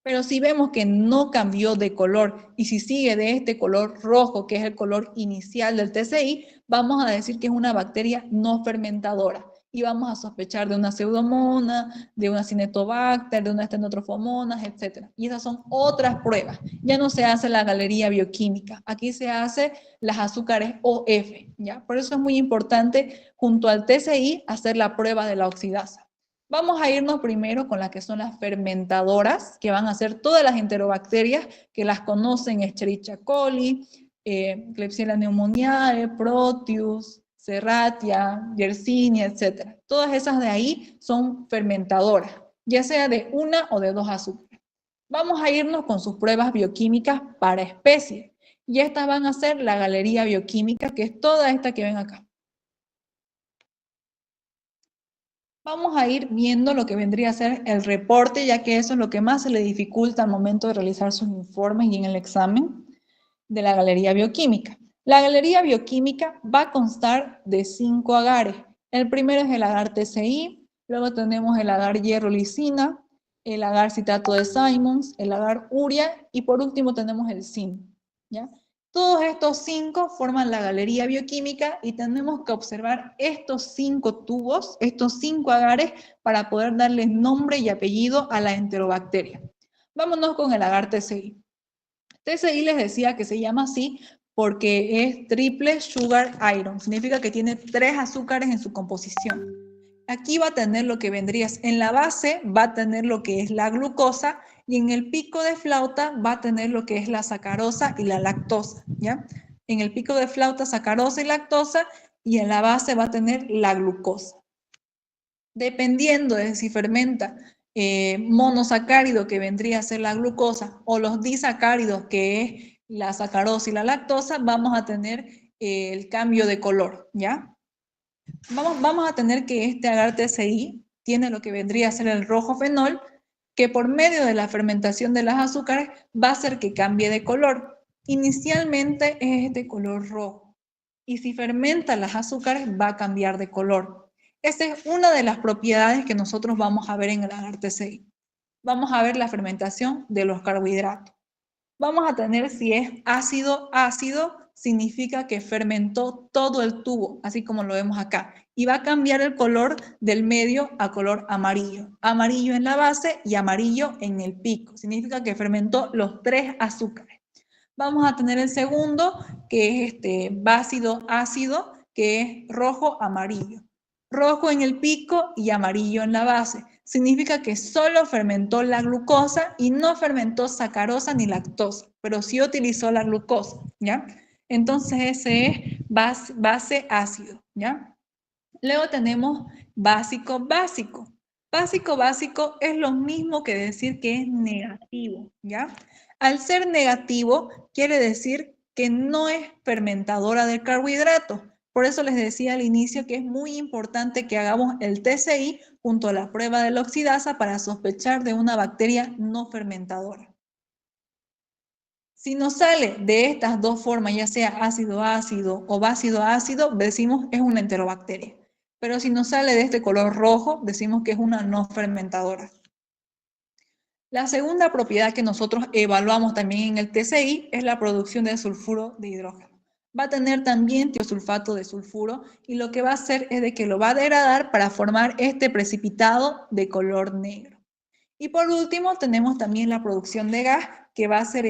Pero si vemos que no cambió de color y si sigue de este color rojo, que es el color inicial del TCI, vamos a decir que es una bacteria no fermentadora y vamos a sospechar de una pseudomonas, de una acinetobacter, de una stenotrophomona, etc. Y esas son otras pruebas. Ya no se hace la galería bioquímica, aquí se hace las azúcares OF, ¿ya? Por eso es muy importante, junto al TCI, hacer la prueba de la oxidasa. Vamos a irnos primero con las que son las fermentadoras, que van a ser todas las enterobacterias que las conocen: Escherichia coli, Klebsiella pneumoniae, Proteus, Serratia, Yersinia, etc. Todas esas de ahí son fermentadoras, ya sea de una o de dos azúcares. Vamos a irnos con sus pruebas bioquímicas para especies. Y estas van a ser la galería bioquímica, que es toda esta que ven acá. Vamos a ir viendo lo que vendría a ser el reporte, ya que eso es lo que más se le dificulta al momento de realizar sus informes y en el examen de la galería bioquímica. La galería bioquímica va a constar de 5 agares. El primero es el agar TCI, luego tenemos el agar hierro-lisina, el agar citrato de Simons, el agar urea y por último tenemos el zinc, ¿ya? Todos estos 5 forman la galería bioquímica y tenemos que observar estos 5 tubos, estos 5 agares, para poder darles nombre y apellido a la enterobacteria. Vámonos con el agar TCI. TCI les decía que se llama así porque es triple sugar iron, significa que tiene 3 azúcares en su composición. Aquí va a tener lo que vendría, en la base va a tener lo que es la glucosa y en el pico de flauta va a tener lo que es la sacarosa y la lactosa, ¿ya? En el pico de flauta, sacarosa y lactosa y en la base va a tener la glucosa. Dependiendo de si fermenta monosacárido, que vendría a ser la glucosa, o los disacáridos, que es la sacarosa y la lactosa, vamos a tener el cambio de color, ¿ya? Vamos a tener que este agar TCI tiene lo que vendría a ser el rojo fenol, que por medio de la fermentación de las azúcares va a hacer que cambie de color. Inicialmente es de color rojo, y si fermenta las azúcares va a cambiar de color. Esa es una de las propiedades que nosotros vamos a ver en el agar TCI. Vamos a ver la fermentación de los carbohidratos. Vamos a tener si es ácido, significa que fermentó todo el tubo, así como lo vemos acá. Y va a cambiar el color del medio a color amarillo. Amarillo en la base y amarillo en el pico. Significa que fermentó los 3 azúcares. Vamos a tener el segundo, que es bácido ácido, que es rojo amarillo. Rojo en el pico y amarillo en la base. Significa que solo fermentó la glucosa y no fermentó sacarosa ni lactosa, pero sí utilizó la glucosa, ¿ya? Entonces ese es base ácido, ¿ya? Luego tenemos básico básico. Básico básico es lo mismo que decir que es negativo, ¿ya? Al ser negativo quiere decir que no es fermentadora del carbohidrato. Por eso les decía al inicio que es muy importante que hagamos el TCI junto a la prueba de la oxidasa para sospechar de una bacteria no fermentadora. Si nos sale de estas dos formas, ya sea ácido ácido o bácido ácido, decimos es una enterobacteria. Pero si nos sale de este color rojo, decimos que es una no fermentadora. La segunda propiedad que nosotros evaluamos también en el TCI es la producción de sulfuro de hidrógeno. Va a tener también tiosulfato de sulfuro y lo que va a hacer es de que lo va a degradar para formar este precipitado de color negro. Y por último tenemos también la producción de gas, que va a ser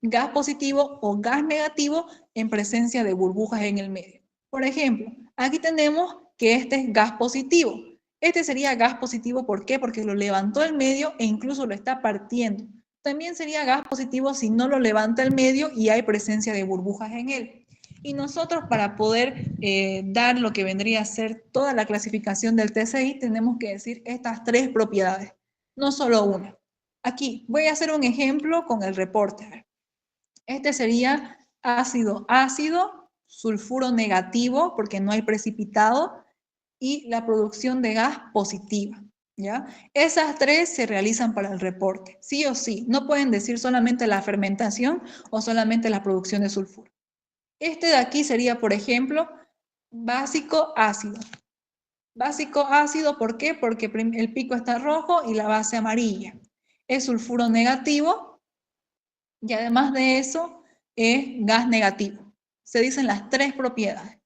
gas positivo o gas negativo en presencia de burbujas en el medio. Por ejemplo, aquí tenemos que este es gas positivo. Este sería gas positivo, ¿por qué? Porque lo levantó el medio e incluso lo está partiendo. También sería gas positivo si no lo levanta el medio y hay presencia de burbujas en él. Y nosotros para poder dar lo que vendría a ser toda la clasificación del TCI tenemos que decir estas 3 propiedades, no solo una. Aquí voy a hacer un ejemplo con el reporte. Este sería ácido ácido, sulfuro negativo porque no hay precipitado y la producción de gas positiva, ¿ya? Esas 3 se realizan para el reporte, sí o sí. No pueden decir solamente la fermentación o solamente la producción de sulfuro. Este de aquí sería, por ejemplo, básico ácido. Básico ácido, ¿por qué? Porque el pico está rojo y la base amarilla. Es sulfuro negativo y además de eso es gas negativo. Se dicen las 3 propiedades.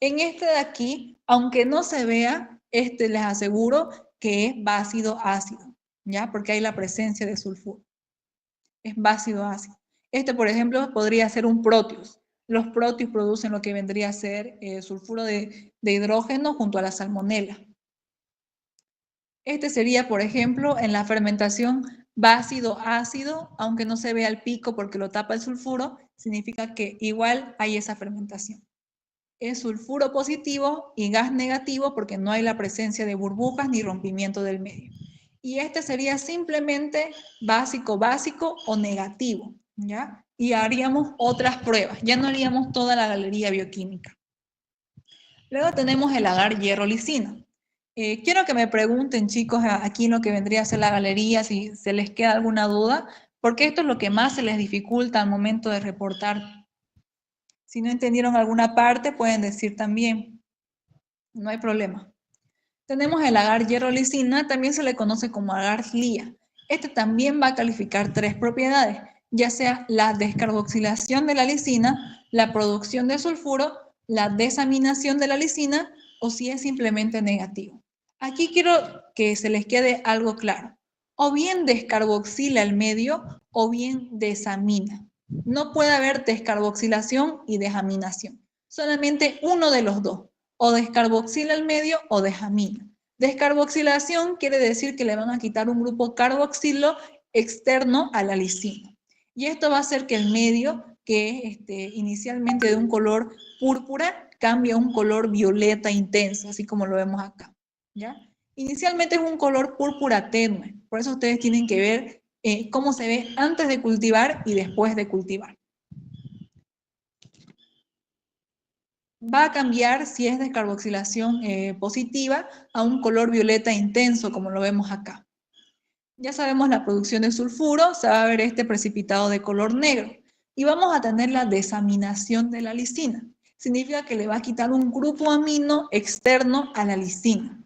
En este de aquí, aunque no se vea, les aseguro que es básido ácido, ¿ya? Porque hay la presencia de sulfuro. Es básido ácido. Este, por ejemplo, podría ser un proteus. Los proteus producen lo que vendría a ser sulfuro de hidrógeno junto a la salmonela. Este sería, por ejemplo, en la fermentación bácido-ácido, aunque no se vea el pico porque lo tapa el sulfuro, significa que igual hay esa fermentación. es sulfuro positivo y gas negativo porque no hay la presencia de burbujas ni rompimiento del medio. Y este sería simplemente básico, básico o negativo, ¿ya? Y haríamos otras pruebas, ya no haríamos toda la galería bioquímica. Luego tenemos el agar hierro-lisina. Quiero que me pregunten, chicos, aquí en lo que vendría a ser la galería, si se les queda alguna duda, porque esto es lo que más se les dificulta al momento de reportar. Si no entendieron alguna parte, pueden decir también. No hay problema. Tenemos el agar hierro-lisina, también se le conoce como agar LIA. Este también va a calificar 3 propiedades, ya sea la descarboxilación de la lisina, la producción de sulfuro, la desaminación de la lisina o si es simplemente negativo. Aquí quiero que se les quede algo claro. O bien descarboxila el medio o bien desamina. No puede haber descarboxilación y desaminación. Solamente uno de los dos. O descarboxila el medio o desamina. Descarboxilación quiere decir que le van a quitar un grupo carboxilo externo a la lisina. Y esto va a hacer que el medio, que inicialmente de un color púrpura, cambie a un color violeta intenso, así como lo vemos acá. ¿Ya? Inicialmente es un color púrpura tenue, por eso ustedes tienen que ver cómo se ve antes de cultivar y después de cultivar. Va a cambiar si es descarboxilación positiva a un color violeta intenso, como lo vemos acá. Ya sabemos la producción de sulfuro, se va a ver este precipitado de color negro. Y vamos a tener la desaminación de la lisina. Significa que le va a quitar un grupo amino externo a la lisina.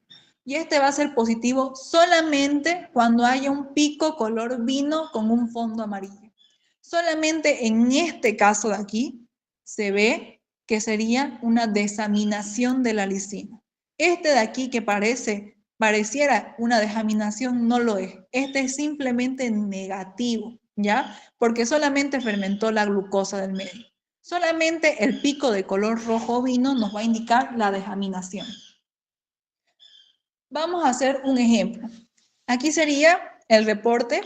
Y este va a ser positivo solamente cuando haya un pico color vino con un fondo amarillo. Solamente en este caso de aquí se ve que sería una desaminación de la lisina. Este de aquí que pareciera una desaminación, no lo es. Este es simplemente negativo, ¿ya? Porque solamente fermentó la glucosa del medio. Solamente el pico de color rojo vino nos va a indicar la desaminación. Vamos a hacer un ejemplo. Aquí sería el reporte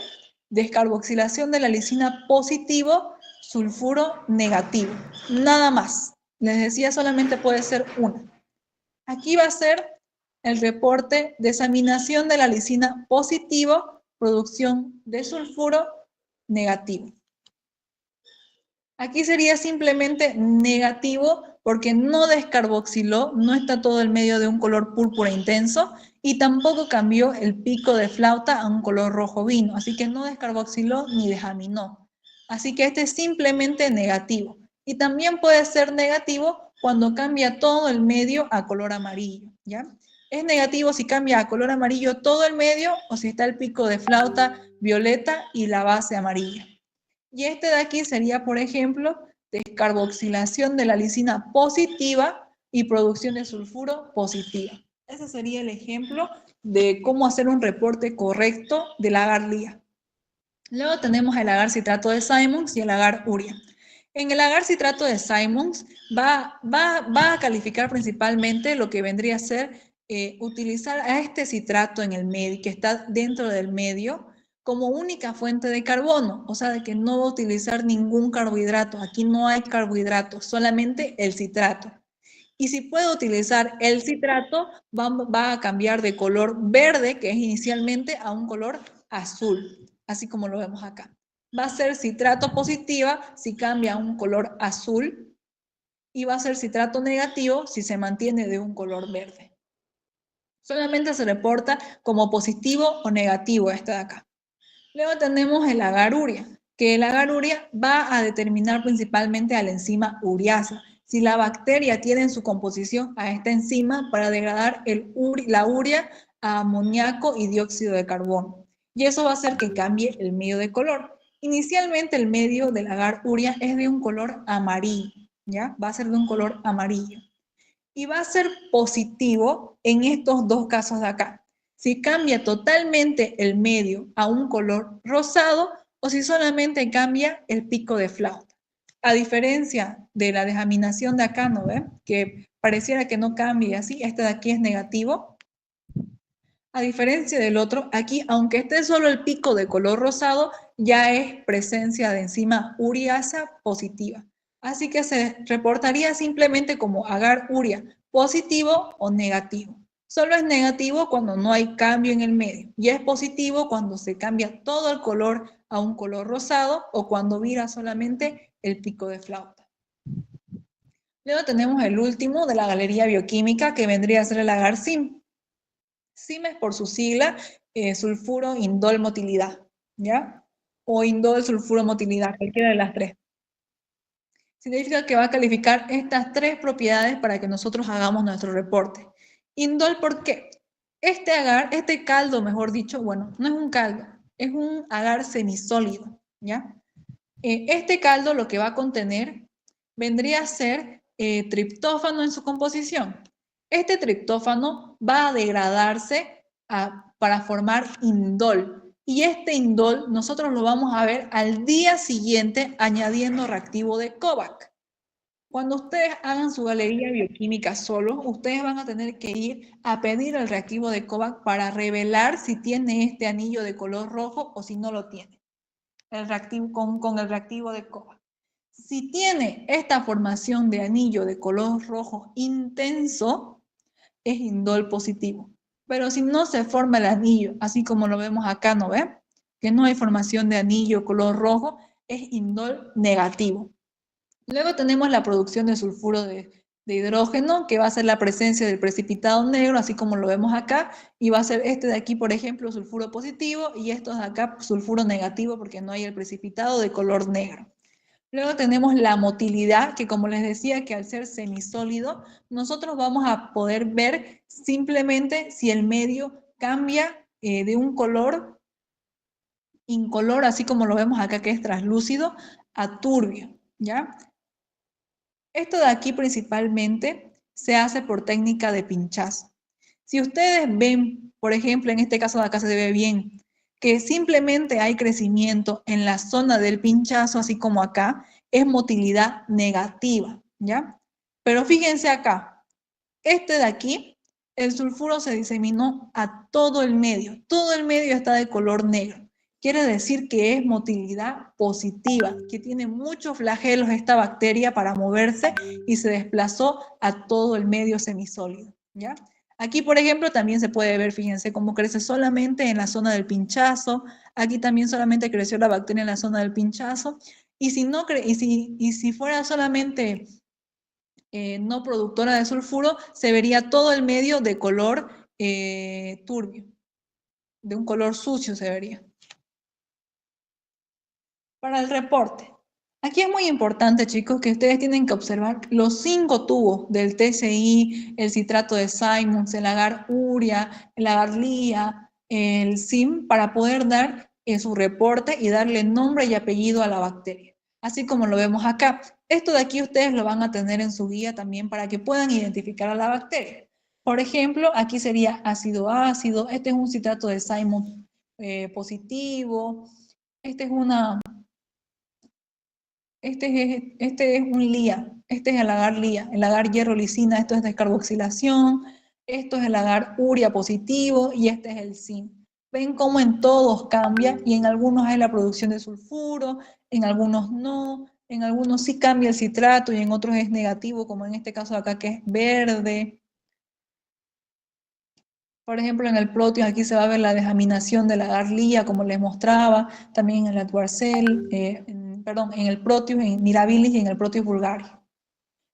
descarboxilación de la lisina positivo, sulfuro negativo. Nada más. Les decía, solamente puede ser una. Aquí va a ser el reporte desaminación de la lisina positivo, producción de sulfuro negativo. Aquí sería simplemente negativo porque no descarboxiló, no está todo el medio de un color púrpura intenso y tampoco cambió el pico de flauta a un color rojo vino, así que no descarboxiló ni desaminó. Así que este es simplemente negativo. Y también puede ser negativo cuando cambia todo el medio a color amarillo, ¿ya? Es negativo si cambia a color amarillo todo el medio o si está el pico de flauta violeta y la base amarilla. Y este de aquí sería, por ejemplo, descarboxilación de la lisina positiva y producción de sulfuro positiva. Ese sería el ejemplo de cómo hacer un reporte correcto del agar LIA. Luego tenemos el agar citrato de Simons y el agar urea. En el agar citrato de Simons va a calificar principalmente lo que vendría a ser utilizar a este citrato en el medio, que está dentro del medio, como única fuente de carbono, o sea, de que no va a utilizar ningún carbohidrato. Aquí no hay carbohidratos, solamente el citrato. Y si puede utilizar el citrato, va a cambiar de color verde, que es inicialmente, a un color azul, así como lo vemos acá. Va a ser citrato positiva si cambia a un color azul y va a ser citrato negativo si se mantiene de un color verde. Solamente se reporta como positivo o negativo este de acá. Luego tenemos el agar urea, que el agar urea va a determinar principalmente a la enzima ureasa. Si la bacteria tiene en su composición a esta enzima para degradar la urea a amoníaco y dióxido de carbono. Y eso va a hacer que cambie el medio de color. Inicialmente el medio del agar urea es de un color amarillo, ¿ya? Va a ser de un color amarillo. Y va a ser positivo en estos dos casos de acá. Si cambia totalmente el medio a un color rosado o si solamente cambia el pico de flauta. A diferencia de la desaminación de acá, ¿no ven? Que pareciera que no cambie así, este de aquí es negativo. A diferencia del otro, aquí, aunque esté solo el pico de color rosado, ya es presencia de enzima ureasa positiva. Así que se reportaría simplemente como agar-urea positivo o negativo. Solo es negativo cuando no hay cambio en el medio y es positivo cuando se cambia todo el color a un color rosado o cuando vira solamente el pico de flauta. Luego tenemos el último de la galería bioquímica que vendría a ser el agar-SIM. SIM es por su sigla sulfuro indol motilidad, ¿ya? O indol sulfuro motilidad, cualquiera de las tres. Significa que va a calificar estas tres propiedades para que nosotros hagamos nuestro reporte. Indol, ¿por qué? Este agar, este caldo, mejor dicho, bueno, no es un caldo, es un agar semisólido, ¿ya? Este caldo lo que va a contener vendría a ser triptófano en su composición. Este triptófano va a degradarse para formar indol. Y este indol nosotros lo vamos a ver al día siguiente añadiendo reactivo de Kovac. Cuando ustedes hagan su galería bioquímica solo, ustedes van a tener que ir a pedir el reactivo de Kovac para revelar si tiene este anillo de color rojo o si no lo tiene. El reactivo, con el reactivo de Kovac. Si tiene esta formación de anillo de color rojo intenso, es indol positivo. Pero si no se forma el anillo, así como lo vemos acá, ¿no ven? Que no hay formación de anillo color rojo, es indol negativo. Luego tenemos la producción de sulfuro de hidrógeno, que va a ser la presencia del precipitado negro, así como lo vemos acá, y va a ser este de aquí, por ejemplo, sulfuro positivo, y estos de acá, sulfuro negativo, porque no hay el precipitado de color negro. Luego tenemos la motilidad, que como les decía, que al ser semisólido, nosotros vamos a poder ver simplemente si el medio cambia de un color incolor, así como lo vemos acá, que es translúcido, a turbio, ¿ya? Esto de aquí principalmente se hace por técnica de pinchazo. Si ustedes ven, por ejemplo, en este caso de acá se ve bien, que simplemente hay crecimiento en la zona del pinchazo, así como acá, es motilidad negativa, ¿ya? Pero fíjense acá, este de aquí, el sulfuro se diseminó a todo el medio está de color negro. Quiere decir que es motilidad positiva, que tiene muchos flagelos esta bacteria para moverse y se desplazó a todo el medio semisólido, ¿ya? Aquí, por ejemplo, también se puede ver, fíjense, cómo crece solamente en la zona del pinchazo. Aquí también solamente creció la bacteria en la zona del pinchazo. Y si fuera solamente no productora de sulfuro, se vería todo el medio de color turbio, de un color sucio se vería. Para el reporte. Aquí es muy importante, chicos, que ustedes tienen que observar los 5 tubos del TCI, el citrato de Simons, el agar-urea, el agar-lía, el SIM, para poder dar su reporte y darle nombre y apellido a la bacteria. Así como lo vemos acá. Esto de aquí ustedes lo van a tener en su guía también para que puedan identificar a la bacteria. Por ejemplo, aquí sería ácido-ácido, este es un citrato de Simons positivo, este es este es un LIA, este es el agar LIA, el agar hierro lisina, esto es descarboxilación, esto es el agar urea positivo y este es el zinc. Ven cómo en todos cambia y en algunos hay la producción de sulfuro, en algunos no, en algunos sí cambia el citrato y en otros es negativo, como en este caso de acá que es verde. Por ejemplo, en el Proteus aquí se va a ver la desaminación de la agar LIA, como les mostraba, también en el Advarcel, en el Proteus, en Mirabilis y en el Proteus vulgaris.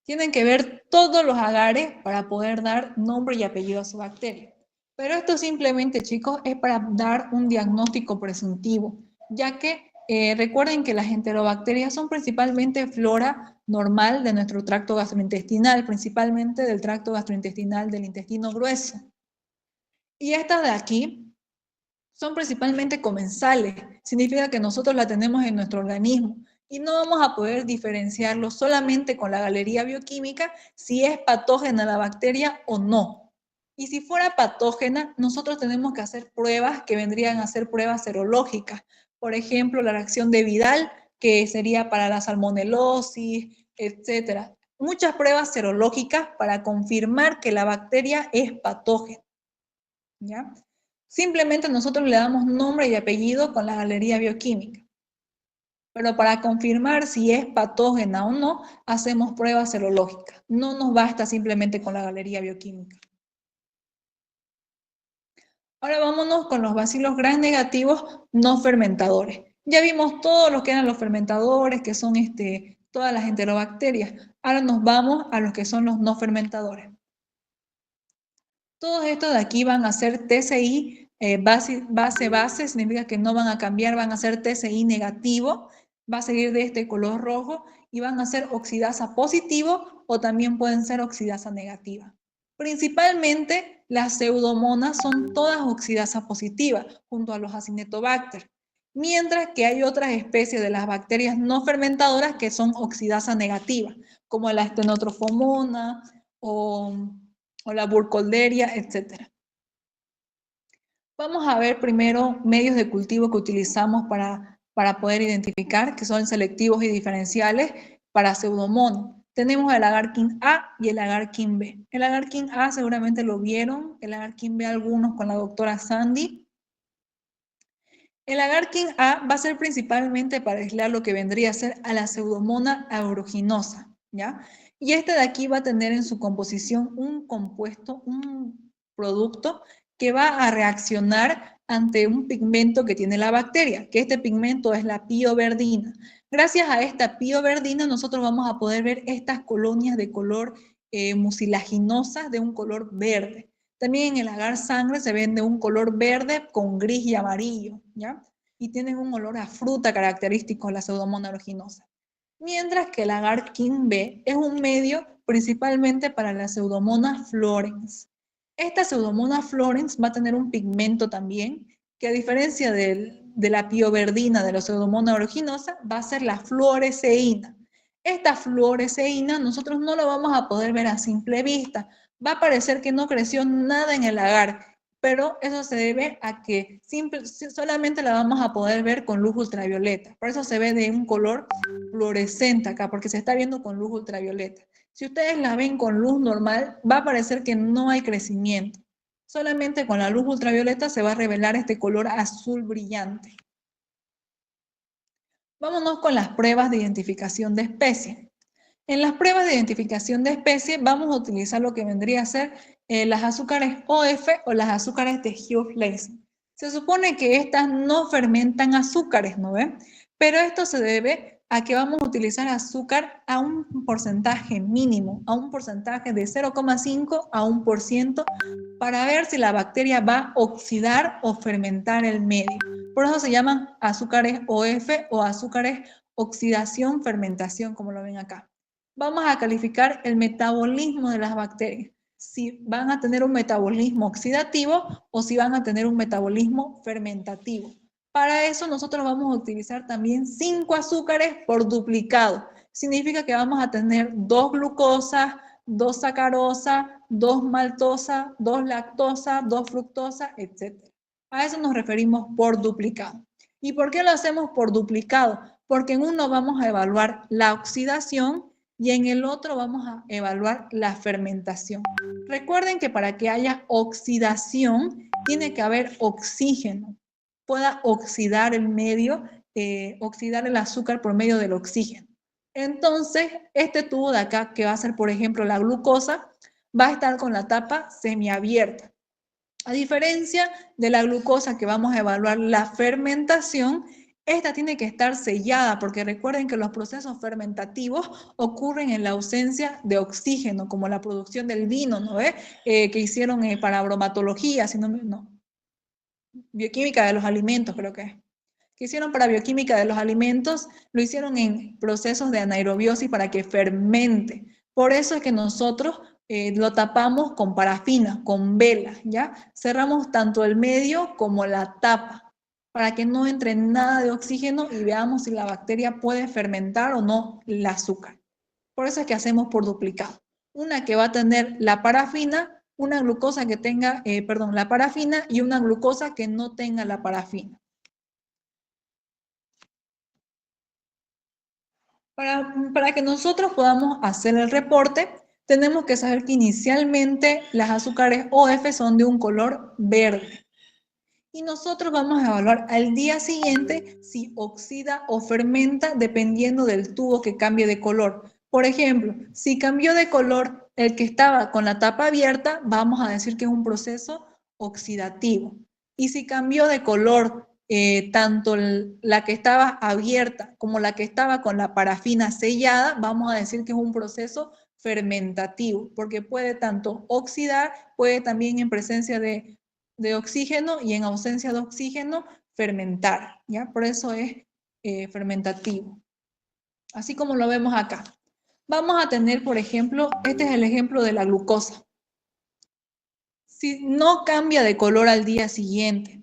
Tienen que ver todos los agares para poder dar nombre y apellido a su bacteria. Pero esto simplemente, chicos, es para dar un diagnóstico presuntivo, ya que recuerden que las enterobacterias son principalmente flora normal de nuestro tracto gastrointestinal, principalmente del tracto gastrointestinal del intestino grueso. Y estas de aquí son principalmente comensales, significa que nosotros la tenemos en nuestro organismo y no vamos a poder diferenciarlo solamente con la galería bioquímica si es patógena la bacteria o no. Y si fuera patógena, nosotros tenemos que hacer pruebas que vendrían a ser pruebas serológicas. Por ejemplo, la reacción de Vidal, que sería para la salmonelosis, etcétera. Muchas pruebas serológicas para confirmar que la bacteria es patógena, ¿ya? Simplemente nosotros le damos nombre y apellido con la galería bioquímica. Pero para confirmar si es patógena o no, hacemos pruebas serológicas. No nos basta simplemente con la galería bioquímica. Ahora vámonos con los bacilos gram negativos no fermentadores. Ya vimos todo lo que eran los fermentadores, que son todas las enterobacterias. Ahora nos vamos a los que son los no fermentadores. Todos estos de aquí van a ser TCI, base, significa que no van a cambiar, van a ser TCI negativo, va a seguir de este color rojo y van a ser oxidasa positivo o también pueden ser oxidasa negativa. Principalmente las pseudomonas son todas oxidasa positivas junto a los acinetobacter, mientras que hay otras especies de las bacterias no fermentadoras que son oxidasa negativa, como la estenotropomona o la burkholderia, etc. Vamos a ver primero medios de cultivo que utilizamos para poder identificar, que son selectivos y diferenciales para Pseudomonas. Tenemos el agarkin A y el agarkin B. El agarkin A seguramente lo vieron, el agarkin B algunos con la doctora Sandy. El agarkin A va a ser principalmente para aislar lo que vendría a ser a la Pseudomonas aeruginosa, ¿ya? Y este de aquí va a tener en su composición un compuesto, un producto que va a reaccionar ante un pigmento que tiene la bacteria, que este pigmento es la pioverdina. Gracias a esta pioverdina nosotros vamos a poder ver estas colonias de color mucilaginosas de un color verde. También en el agar sangre se ven de un color verde con gris y amarillo, ¿ya? Y tienen un olor a fruta característico de la Pseudomonas aeruginosa. Mientras que el agar King B es un medio principalmente para la Pseudomonas florens. Esta Pseudomonas florens va a tener un pigmento también, que a diferencia de la pioverdina de la Pseudomonas aeruginosa, va a ser la fluoresceína. Esta fluoresceína nosotros no la vamos a poder ver a simple vista. Va a parecer que no creció nada en el agar, pero eso se debe a que solamente la vamos a poder ver con luz ultravioleta. Por eso se ve de un color fluorescente acá, porque se está viendo con luz ultravioleta. Si ustedes la ven con luz normal, va a parecer que no hay crecimiento. Solamente con la luz ultravioleta se va a revelar este color azul brillante. Vámonos con las pruebas de identificación de especie. En las pruebas de identificación de especie vamos a utilizar lo que vendría a ser las azúcares OF o las azúcares de Hughes-Lassen. Se supone que estas no fermentan azúcares, ¿no ven? Pero esto se debe a que vamos a utilizar azúcar a un porcentaje mínimo, a un porcentaje de 0,5 a 1%, para ver si la bacteria va a oxidar o fermentar el medio. Por eso se llaman azúcares OF o azúcares oxidación, fermentación, como lo ven acá. Vamos a calificar el metabolismo de las bacterias, si van a tener un metabolismo oxidativo o si van a tener un metabolismo fermentativo. Para eso nosotros vamos a utilizar también 5 azúcares por duplicado. Significa que vamos a tener 2 glucosas, 2 sacarosas, 2 maltosas, 2 lactosas, 2 fructosas, etc. A eso nos referimos por duplicado. ¿Y por qué lo hacemos por duplicado? Porque en uno vamos a evaluar la oxidación y en el otro vamos a evaluar la fermentación. Recuerden que para que haya oxidación tiene que haber oxígeno, pueda oxidar el medio, oxidar el azúcar por medio del oxígeno. Entonces, este tubo de acá, que va a ser, por ejemplo, la glucosa, va a estar con la tapa semiabierta. A diferencia de la glucosa que vamos a evaluar la fermentación, esta tiene que estar sellada porque recuerden que los procesos fermentativos ocurren en la ausencia de oxígeno, como la producción del vino, ¿no ve? Que hicieron para bromatología, si no, bioquímica de los alimentos creo que hicieron para bioquímica de los alimentos, lo hicieron en procesos de anaerobiosis para que fermente. Por eso es que nosotros lo tapamos con parafina, con vela, ¿ya? Cerramos tanto el medio como la tapa para que no entre nada de oxígeno y veamos si la bacteria puede fermentar o no el azúcar. Por eso es que hacemos por duplicado. Una que va a tener la parafina, una glucosa que tenga, la parafina y una glucosa que no tenga la parafina. Para que nosotros podamos hacer el reporte, tenemos que saber que inicialmente las azúcares OF son de un color verde. Y nosotros vamos a evaluar al día siguiente si oxida o fermenta dependiendo del tubo que cambie de color. Por ejemplo, si cambió de color el que estaba con la tapa abierta, vamos a decir que es un proceso oxidativo. Y si cambió de color tanto la que estaba abierta como la que estaba con la parafina sellada, vamos a decir que es un proceso fermentativo, porque puede tanto oxidar, puede también en presencia de oxígeno y en ausencia de oxígeno fermentar, ¿ya? Por eso es fermentativo. Así como lo vemos acá. Vamos a tener, por ejemplo, este es el ejemplo de la glucosa. Si no cambia de color al día siguiente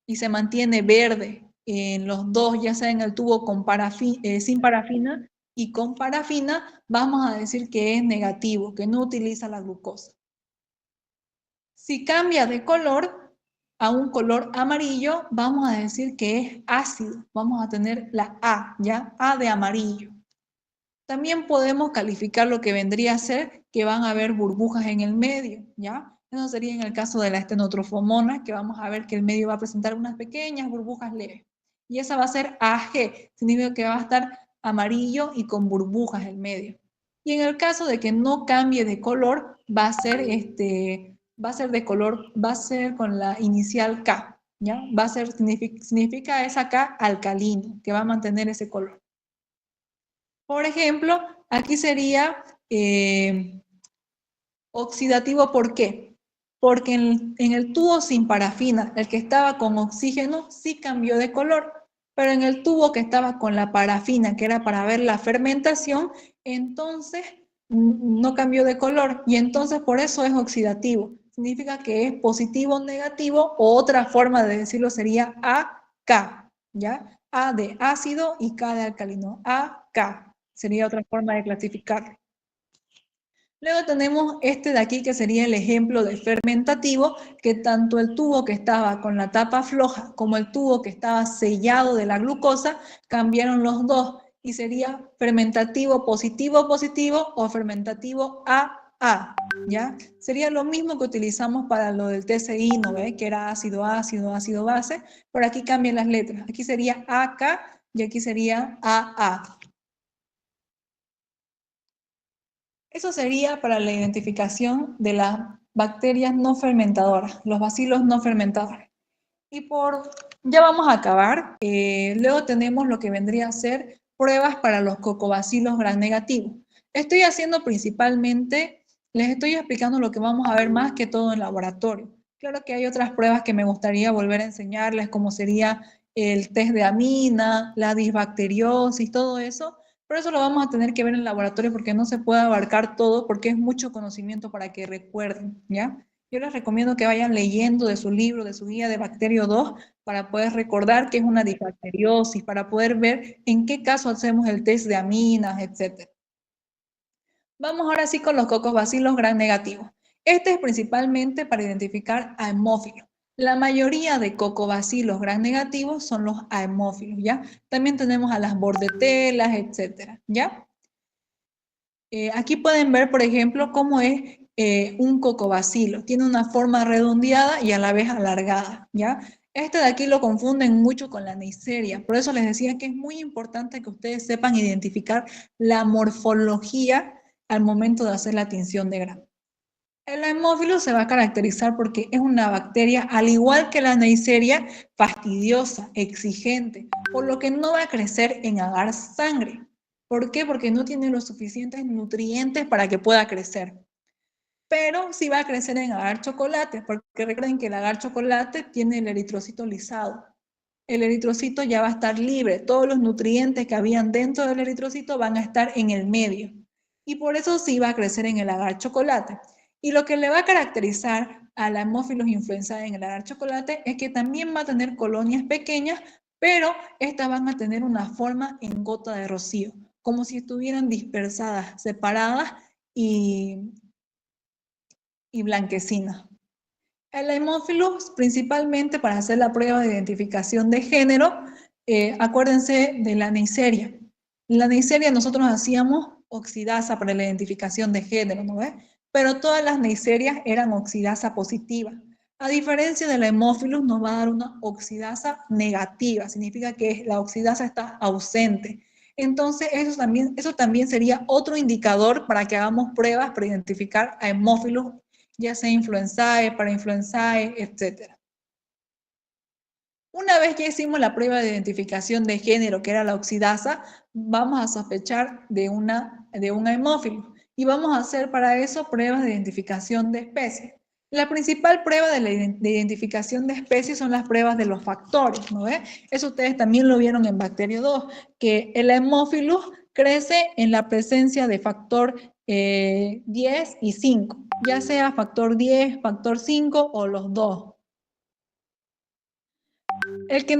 y se mantiene verde en los dos, ya sea en el tubo con sin parafina y con parafina, vamos a decir que es negativo, que no utiliza la glucosa. Si cambia de color a un color amarillo, vamos a decir que es ácido. Vamos a tener la A, ¿ya? A de amarillo. También podemos calificar lo que vendría a ser que van a haber burbujas en el medio, ¿ya? Eso sería en el caso de la estenotrofomona, que vamos a ver que el medio va a presentar unas pequeñas burbujas leves. Y esa va a ser AG, significa que va a estar amarillo y con burbujas en medio. Y en el caso de que no cambie de color, va a ser de color, va a ser con la inicial K, ¿ya? Va a ser, significa esa K alcalino, que va a mantener ese color. Por ejemplo, aquí sería oxidativo, ¿por qué? Porque en el tubo sin parafina, el que estaba con oxígeno, sí cambió de color, pero en el tubo que estaba con la parafina, que era para ver la fermentación, entonces no cambió de color y entonces por eso es oxidativo. Significa que es positivo o negativo, o otra forma de decirlo sería AK, ¿ya? A de ácido y K de alcalino. AK sería otra forma de clasificarlo. Luego tenemos este de aquí que sería el ejemplo de fermentativo, que tanto el tubo que estaba con la tapa floja como el tubo que estaba sellado de la glucosa cambiaron los dos y sería fermentativo positivo positivo o fermentativo AA, ¿ya? Sería lo mismo que utilizamos para lo del TCI, ¿no ve? Que era ácido ácido, ácido base, pero aquí cambian las letras. Aquí sería AK y aquí sería AA. Eso sería para la identificación de las bacterias no fermentadoras, los bacilos no fermentadores. Y ya vamos a acabar. Luego tenemos lo que vendría a ser pruebas para los cocobacilos gram negativos. Estoy haciendo principalmente, les estoy explicando lo que vamos a ver más que todo en laboratorio. Claro que hay otras pruebas que me gustaría volver a enseñarles, como sería el test de amina, la disbacteriosis, todo eso, pero eso lo vamos a tener que ver en el laboratorio porque no se puede abarcar todo, porque es mucho conocimiento para que recuerden, ¿ya? Yo les recomiendo que vayan leyendo de su libro, de su guía de Bacterio 2, para poder recordar qué es una disbacteriosis, para poder ver en qué caso hacemos el test de aminas, etc. Vamos ahora sí con los cocobacilos gram negativos. Este es principalmente para identificar a hemófilos. La mayoría de cocobacilos gram negativos son los hemófilos, ¿ya? También tenemos a las bordetelas, etcétera, ¿ya? Aquí pueden ver, por ejemplo, cómo es un cocobacilo. Tiene una forma redondeada y a la vez alargada, ¿ya? Este de aquí lo confunden mucho con la Neisseria. Por eso les decía que es muy importante que ustedes sepan identificar la morfología al momento de hacer la tinción de grano. El hemófilo se va a caracterizar porque es una bacteria, al igual que la Neisseria, fastidiosa, exigente, por lo que no va a crecer en agar sangre. ¿Por qué? Porque no tiene los suficientes nutrientes para que pueda crecer. Pero sí va a crecer en agar chocolate, porque recuerden que el agar chocolate tiene el eritrocito lisado. El eritrocito ya va a estar libre. Todos los nutrientes que habían dentro del eritrocito van a estar en el medio. Y por eso sí va a crecer en el agar chocolate. Y lo que le va a caracterizar a la hemófilos influenzae en el agar chocolate es que también va a tener colonias pequeñas, pero estas van a tener una forma en gota de rocío, como si estuvieran dispersadas, separadas y blanquecinas. El hemófilos, principalmente para hacer la prueba de identificación de género, acuérdense de la Neisseria. En la Neisseria nosotros hacíamos oxidasa para la identificación de género, ¿no ves? Pero todas las Neisserias eran oxidasa positiva. A diferencia de la hemófilos, nos va a dar una oxidasa negativa, significa que la oxidasa está ausente. Entonces, eso también sería otro indicador para que hagamos pruebas para identificar a hemófilos, ya sea influenzae, parainfluenzae, etc. Una vez que hicimos la prueba de identificación de género, que era la oxidasa, vamos a sospechar de un hemófilo y vamos a hacer para eso pruebas de identificación de especies. La principal prueba de identificación de especies son las pruebas de los factores, ¿no ve? Eso ustedes también lo vieron en Bacterio 2, que el hemófilus crece en la presencia de factor 10 y 5, ya sea factor 10, factor 5 o los dos. El que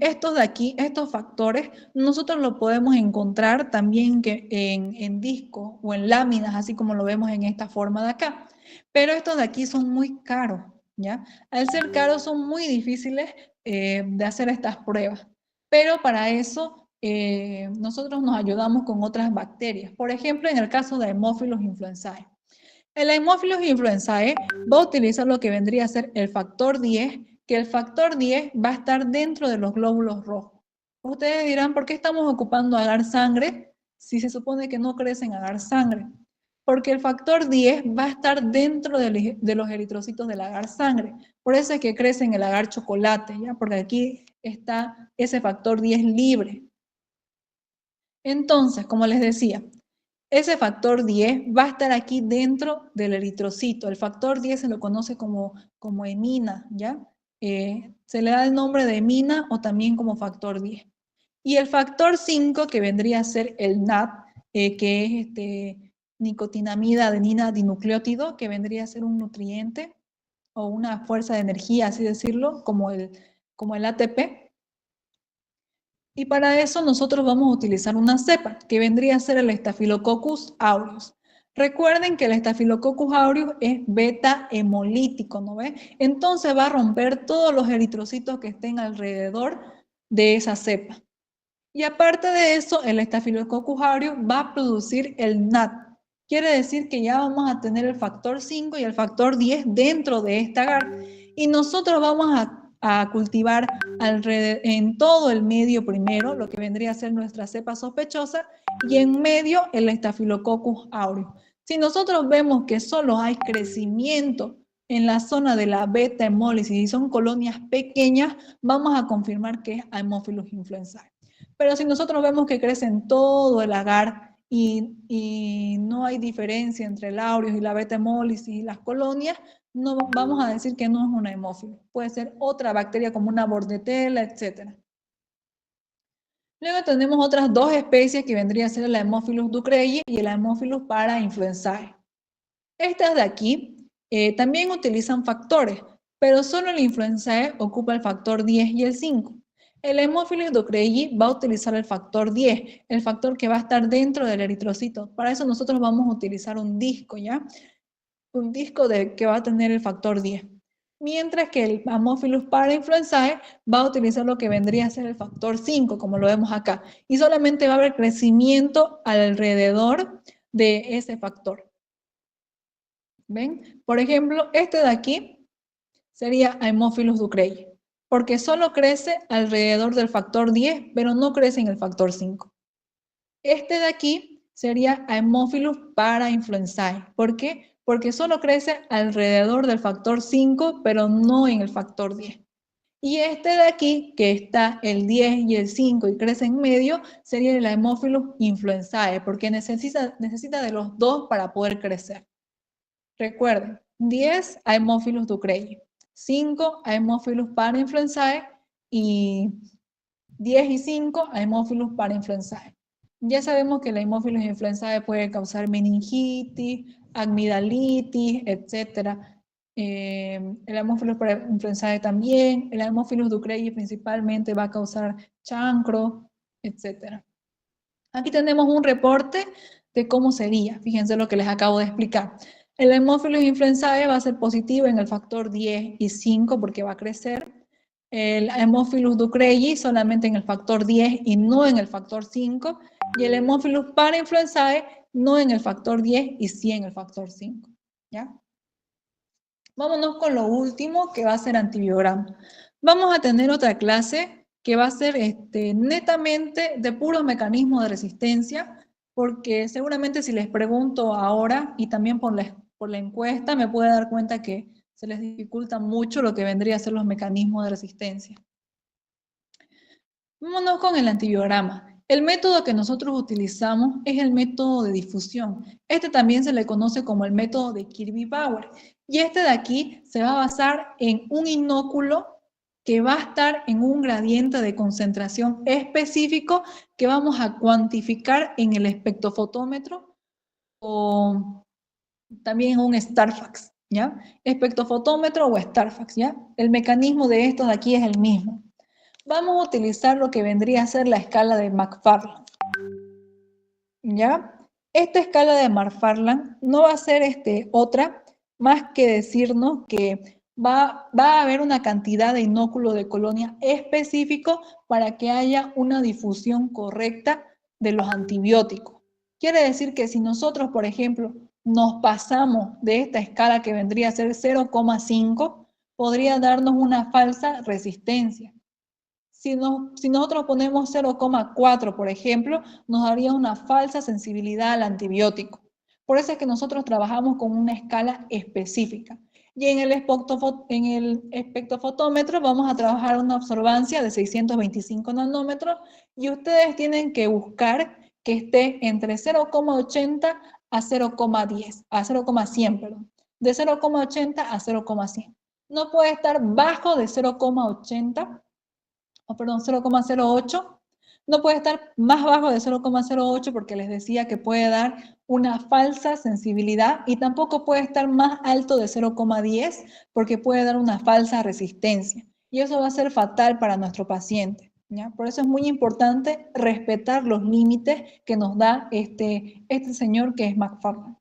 estos de aquí, estos factores, nosotros lo podemos encontrar también en discos o en láminas, así como lo vemos en esta forma de acá. Pero estos de aquí son muy caros, ¿ya? Al ser caros son muy difíciles de hacer estas pruebas. Pero para eso nosotros nos ayudamos con otras bacterias. Por ejemplo, en el caso de Haemophilus influenzae. El Haemophilus influenzae va a utilizar lo que vendría a ser el factor 10, que el factor 10 va a estar dentro de los glóbulos rojos. Ustedes dirán, ¿por qué estamos ocupando agar sangre si se supone que no crecen agar sangre? Porque el factor 10 va a estar dentro de los eritrocitos del agar sangre. Por eso es que crece en el agar chocolate, ¿ya? Porque aquí está ese factor 10 libre. Entonces, como les decía, ese factor 10 va a estar aquí dentro del eritrocito. El factor 10 se lo conoce como hemina, ¿ya? Se le da el nombre de hemina o también como factor 10. Y el factor 5, que vendría a ser el NAD, que es nicotinamida adenina dinucleótido, que vendría a ser un nutriente o una fuerza de energía, así decirlo, como el ATP. Y para eso nosotros vamos a utilizar una cepa, que vendría a ser el Staphylococcus aureus. Recuerden que el Staphylococcus aureus es beta hemolítico, ¿no ve? Entonces va a romper todos los eritrocitos que estén alrededor de esa cepa. Y aparte de eso, el Staphylococcus aureus va a producir el NAD. Quiere decir que ya vamos a tener el factor 5 y el factor 10 dentro de esta agar. Y nosotros vamos a cultivar en todo el medio primero, lo que vendría a ser nuestra cepa sospechosa, y en medio el Staphylococcus aureus. Si nosotros vemos que solo hay crecimiento en la zona de la beta hemólisis y son colonias pequeñas, vamos a confirmar que es Haemophilus influenzae. Pero si nosotros vemos que crece en todo el agar y no hay diferencia entre el aureus y la beta hemólisis y las colonias, no vamos a decir que no es una hemófilo. Puede ser otra bacteria como una bordetella, etc. Luego tenemos otras dos especies que vendrían a ser el Haemophilus ducreyi y el Haemophilus parainfluenzae. Estas de aquí también utilizan factores, pero solo el influenzae ocupa el factor 10 y el 5. El Haemophilus ducreyi va a utilizar el factor 10, el factor que va a estar dentro del eritrocito. Para eso nosotros vamos a utilizar un disco, ¿ya? Un disco que va a tener el factor 10. Mientras que el Haemophilus parainfluenzae va a utilizar lo que vendría a ser el factor 5, como lo vemos acá. Y solamente va a haber crecimiento alrededor de ese factor. ¿Ven? Por ejemplo, este de aquí sería Haemophilus ducreyi, porque solo crece alrededor del factor 10, pero no crece en el factor 5. Este de aquí sería Haemophilus parainfluenzae. ¿Por qué? Porque solo crece alrededor del factor 5, pero no en el factor 10. Y este de aquí, que está el 10 y el 5 y crece en medio, sería el Haemophilus influenzae, porque necesita de los dos para poder crecer. Recuerden, 10 Haemophilus ducreyi, 5 Haemophilus parainfluenzae y 10 y 5 Haemophilus parainfluenzae. Ya sabemos que la Haemophilus influenzae puede causar meningitis, amigdalitis, etc. El Haemophilus parainfluenzae también. El Haemophilus ducreyi principalmente va a causar chancro, etc. Aquí tenemos un reporte de cómo sería. Fíjense lo que les acabo de explicar. El Haemophilus influenzae va a ser positivo en el factor 10 y 5 porque va a crecer. El Haemophilus ducreyi solamente en el factor 10 y no en el factor 5. Y el Haemophilus parainfluenzae no en el factor 10 y sí en el factor 5. ¿Ya? Vámonos con lo último, que va a ser antibiograma. Vamos a tener otra clase que va a ser netamente de puros mecanismos de resistencia, porque seguramente si les pregunto ahora y también por la encuesta, me puede dar cuenta que se les dificulta mucho lo que vendría a ser los mecanismos de resistencia. Vámonos con el antibiograma. El método que nosotros utilizamos es el método de difusión. Este también se le conoce como el método de Kirby-Bauer. Y este de aquí se va a basar en un inóculo que va a estar en un gradiente de concentración específico que vamos a cuantificar en el espectrofotómetro o también en un Starfax, ¿ya? Espectrofotómetro o Starfax, ¿ya? El mecanismo de estos de aquí es el mismo. Vamos a utilizar lo que vendría a ser la escala de McFarland, ¿ya? Esta escala de McFarland no va a ser otra más que decirnos que va a haber una cantidad de inóculo de colonia específico para que haya una difusión correcta de los antibióticos. Quiere decir que si nosotros, por ejemplo, nos pasamos de esta escala que vendría a ser 0,5, podría darnos una falsa resistencia. Si nosotros ponemos 0,4, por ejemplo, nos daría una falsa sensibilidad al antibiótico. Por eso es que nosotros trabajamos con una escala específica. Y en el espectrofotómetro vamos a trabajar una absorbancia de 625 nanómetros y ustedes tienen que buscar que esté entre 0,80 a 0,10, a 0,100, perdón. De 0,80 a 0,100. No puede estar bajo de 0,80 perdón, 0,08, no puede estar más bajo de 0,08 porque les decía que puede dar una falsa sensibilidad y tampoco puede estar más alto de 0,10 porque puede dar una falsa resistencia y eso va a ser fatal para nuestro paciente, ¿ya? Por eso es muy importante respetar los límites que nos da este señor que es McFarland.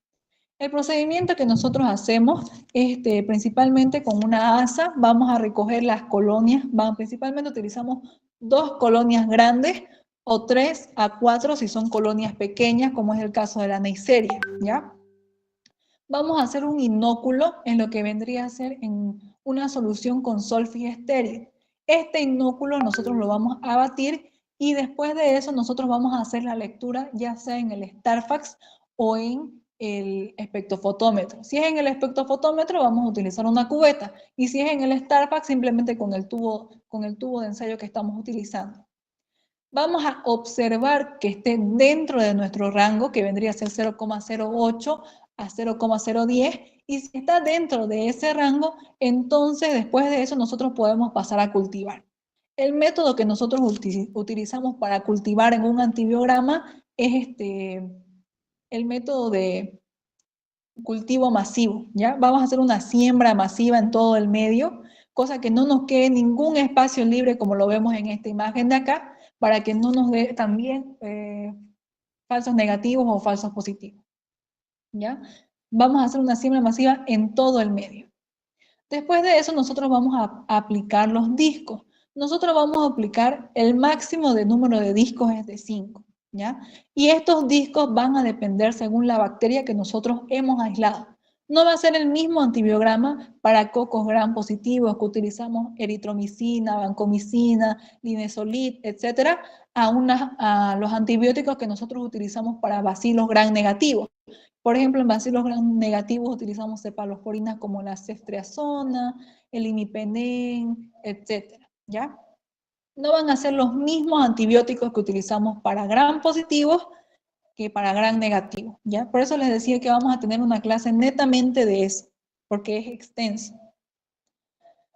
El procedimiento que nosotros hacemos, principalmente con una asa, vamos a recoger las colonias, principalmente utilizamos 2 colonias grandes o 3 a 4 si son colonias pequeñas, como es el caso de la Neisseria, ¿ya? Vamos a hacer un inóculo en lo que vendría a ser en una solución con Solfi estéril. Este inóculo nosotros lo vamos a batir y después de eso nosotros vamos a hacer la lectura ya sea en el Starfax o en el espectrofotómetro. Si es en el espectrofotómetro vamos a utilizar una cubeta y si es en el Starfax simplemente con el tubo de ensayo que estamos utilizando. Vamos a observar que esté dentro de nuestro rango, que vendría a ser 0,08 a 0,010, y si está dentro de ese rango, entonces después de eso nosotros podemos pasar a cultivar. El método que nosotros utilizamos para cultivar en un antibiograma es el método de cultivo masivo, ¿ya? Vamos a hacer una siembra masiva en todo el medio, cosa que no nos quede ningún espacio libre como lo vemos en esta imagen de acá, para que no nos dé también falsos negativos o falsos positivos, ¿ya? Vamos a hacer una siembra masiva en todo el medio. Después de eso nosotros vamos a aplicar los discos. Nosotros vamos a aplicar el máximo de número de discos es de 5, ¿ya? Y estos discos van a depender según la bacteria que nosotros hemos aislado. No va a ser el mismo antibiograma para cocos gram positivos que utilizamos eritromicina, vancomicina, linezolid, etcétera, a los antibióticos que nosotros utilizamos para bacilos gram negativos. Por ejemplo, en bacilos gram negativos utilizamos cefalosporinas como la ceftriaxona, el imipenem, etcétera, ¿ya? No van a ser los mismos antibióticos que utilizamos para gram positivos que para gram negativos, ¿ya? Por eso les decía que vamos a tener una clase netamente de eso, porque es extenso.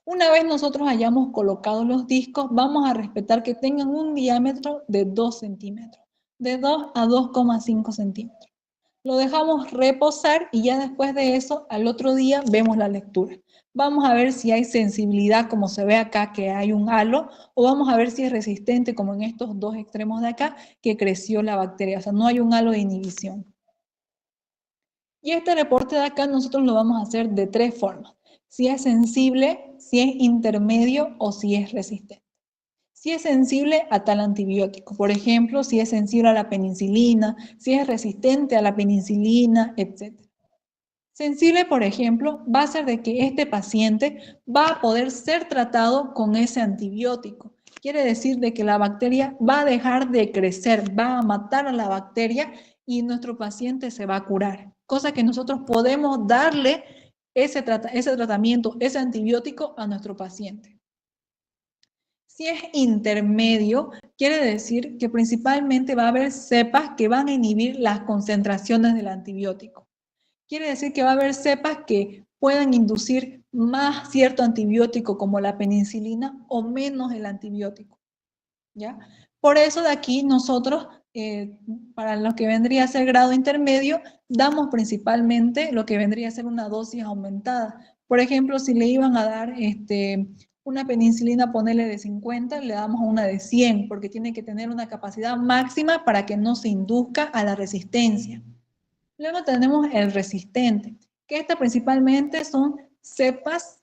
Una vez nosotros hayamos colocado los discos, vamos a respetar que tengan un diámetro de 2 centímetros, de 2 a 2,5 centímetros. Lo dejamos reposar y ya después de eso, al otro día, vemos la lectura. Vamos a ver si hay sensibilidad, como se ve acá, que hay un halo, o vamos a ver si es resistente, como en estos dos extremos de acá, que creció la bacteria. O sea, no hay un halo de inhibición. Y este reporte de acá nosotros lo vamos a hacer de 3 formas. Si es sensible, si es intermedio o si es resistente. Si es sensible a tal antibiótico, por ejemplo, si es sensible a la penicilina, si es resistente a la penicilina, etc. Sensible, por ejemplo, va a ser de que este paciente va a poder ser tratado con ese antibiótico. Quiere decir de que la bacteria va a dejar de crecer, va a matar a la bacteria y nuestro paciente se va a curar. Cosa que nosotros podemos darle ese tratamiento, ese antibiótico a nuestro paciente. Si es intermedio, quiere decir que principalmente va a haber cepas que van a inhibir las concentraciones del antibiótico. Quiere decir que va a haber cepas que puedan inducir más cierto antibiótico como la penicilina o menos el antibiótico, ¿ya? Por eso de aquí nosotros, para lo que vendría a ser grado intermedio, damos principalmente lo que vendría a ser una dosis aumentada. Por ejemplo, si le iban a dar una penicilina, ponerle de 50, le damos una de 100, porque tiene que tener una capacidad máxima para que no se induzca a la resistencia. Luego tenemos el resistente, que estas principalmente son cepas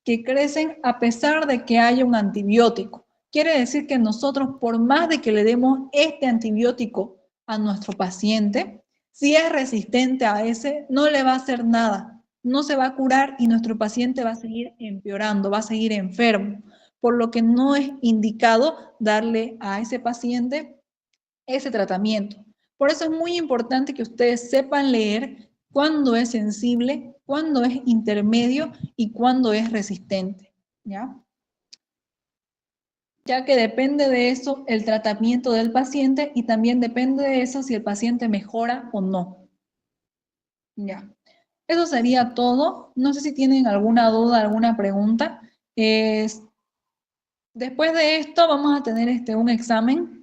que crecen a pesar de que haya un antibiótico. Quiere decir que nosotros, por más de que le demos este antibiótico a nuestro paciente, si es resistente a ese, no le va a hacer nada, no se va a curar y nuestro paciente va a seguir empeorando, va a seguir enfermo, por lo que no es indicado darle a ese paciente ese tratamiento. Por eso es muy importante que ustedes sepan leer cuándo es sensible, cuándo es intermedio y cuándo es resistente, ¿ya? Ya que depende de eso el tratamiento del paciente y también depende de eso si el paciente mejora o no. Ya. Eso sería todo. No sé si tienen alguna duda, alguna pregunta. Después de esto vamos a tener un examen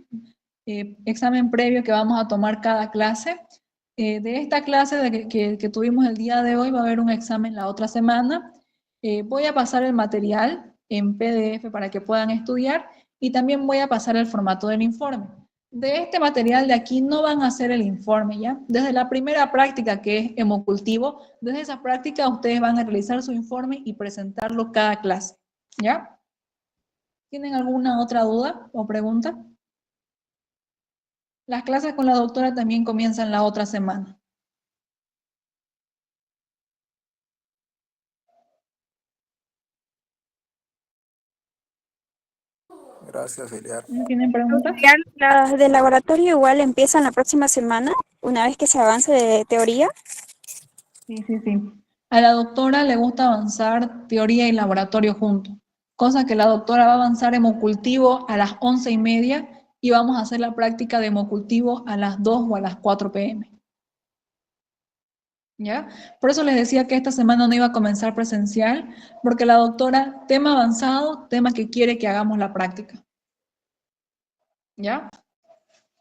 previo que vamos a tomar cada clase. De esta clase que tuvimos el día de hoy va a haber un examen la otra semana. Voy a pasar el material en PDF para que puedan estudiar y también voy a pasar el formato del informe. De este material de aquí no van a hacer el informe, ¿ya? Desde la primera práctica, que es hemocultivo, desde esa práctica ustedes van a realizar su informe y presentarlo cada clase, ¿ya? ¿Tienen alguna otra duda o pregunta? Las clases con la doctora también comienzan la otra semana. Gracias, Eliar. ¿Tienen preguntas? Las de laboratorio igual empiezan la próxima semana, una vez que se avance de teoría. Sí. A la doctora le gusta avanzar teoría y laboratorio juntos, cosa que la doctora va a avanzar hemocultivo a las 11:30 y vamos a hacer la práctica de hemocultivo a las 2 o a las 4 p.m. ¿Ya? Por eso les decía que esta semana no iba a comenzar presencial, porque la doctora, tema avanzado, tema que quiere que hagamos la práctica. ¿Ya?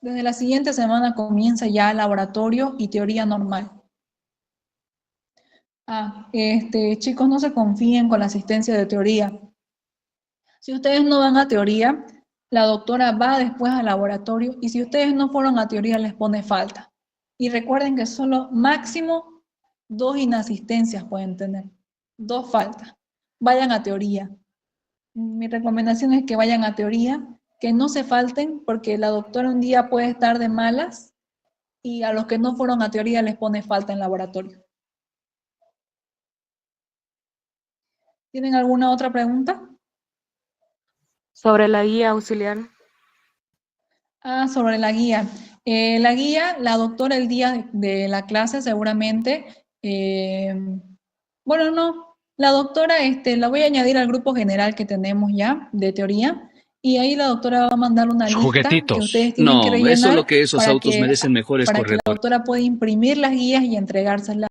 Desde la siguiente semana comienza ya laboratorio y teoría normal. Chicos, no se confíen con la asistencia de teoría. Si ustedes no van a teoría, la doctora va después al laboratorio y si ustedes no fueron a teoría les pone falta. Y recuerden que solo máximo 2 inasistencias pueden tener, 2 faltas. Vayan a teoría. Mi recomendación es que vayan a teoría, que no se falten porque la doctora un día puede estar de malas y a los que no fueron a teoría les pone falta en laboratorio. ¿Tienen alguna otra pregunta? Sobre la guía auxiliar. Sobre la guía. La doctora el día de la clase seguramente, bueno, no, la doctora la voy a añadir al grupo general que tenemos ya de teoría y ahí la doctora va a mandar una lista que Juguetitos. ustedes tienen que No, eso es rellenar lo que esos autos merecen mejores para que la corredores. doctora pueda imprimir las guías y entregárselas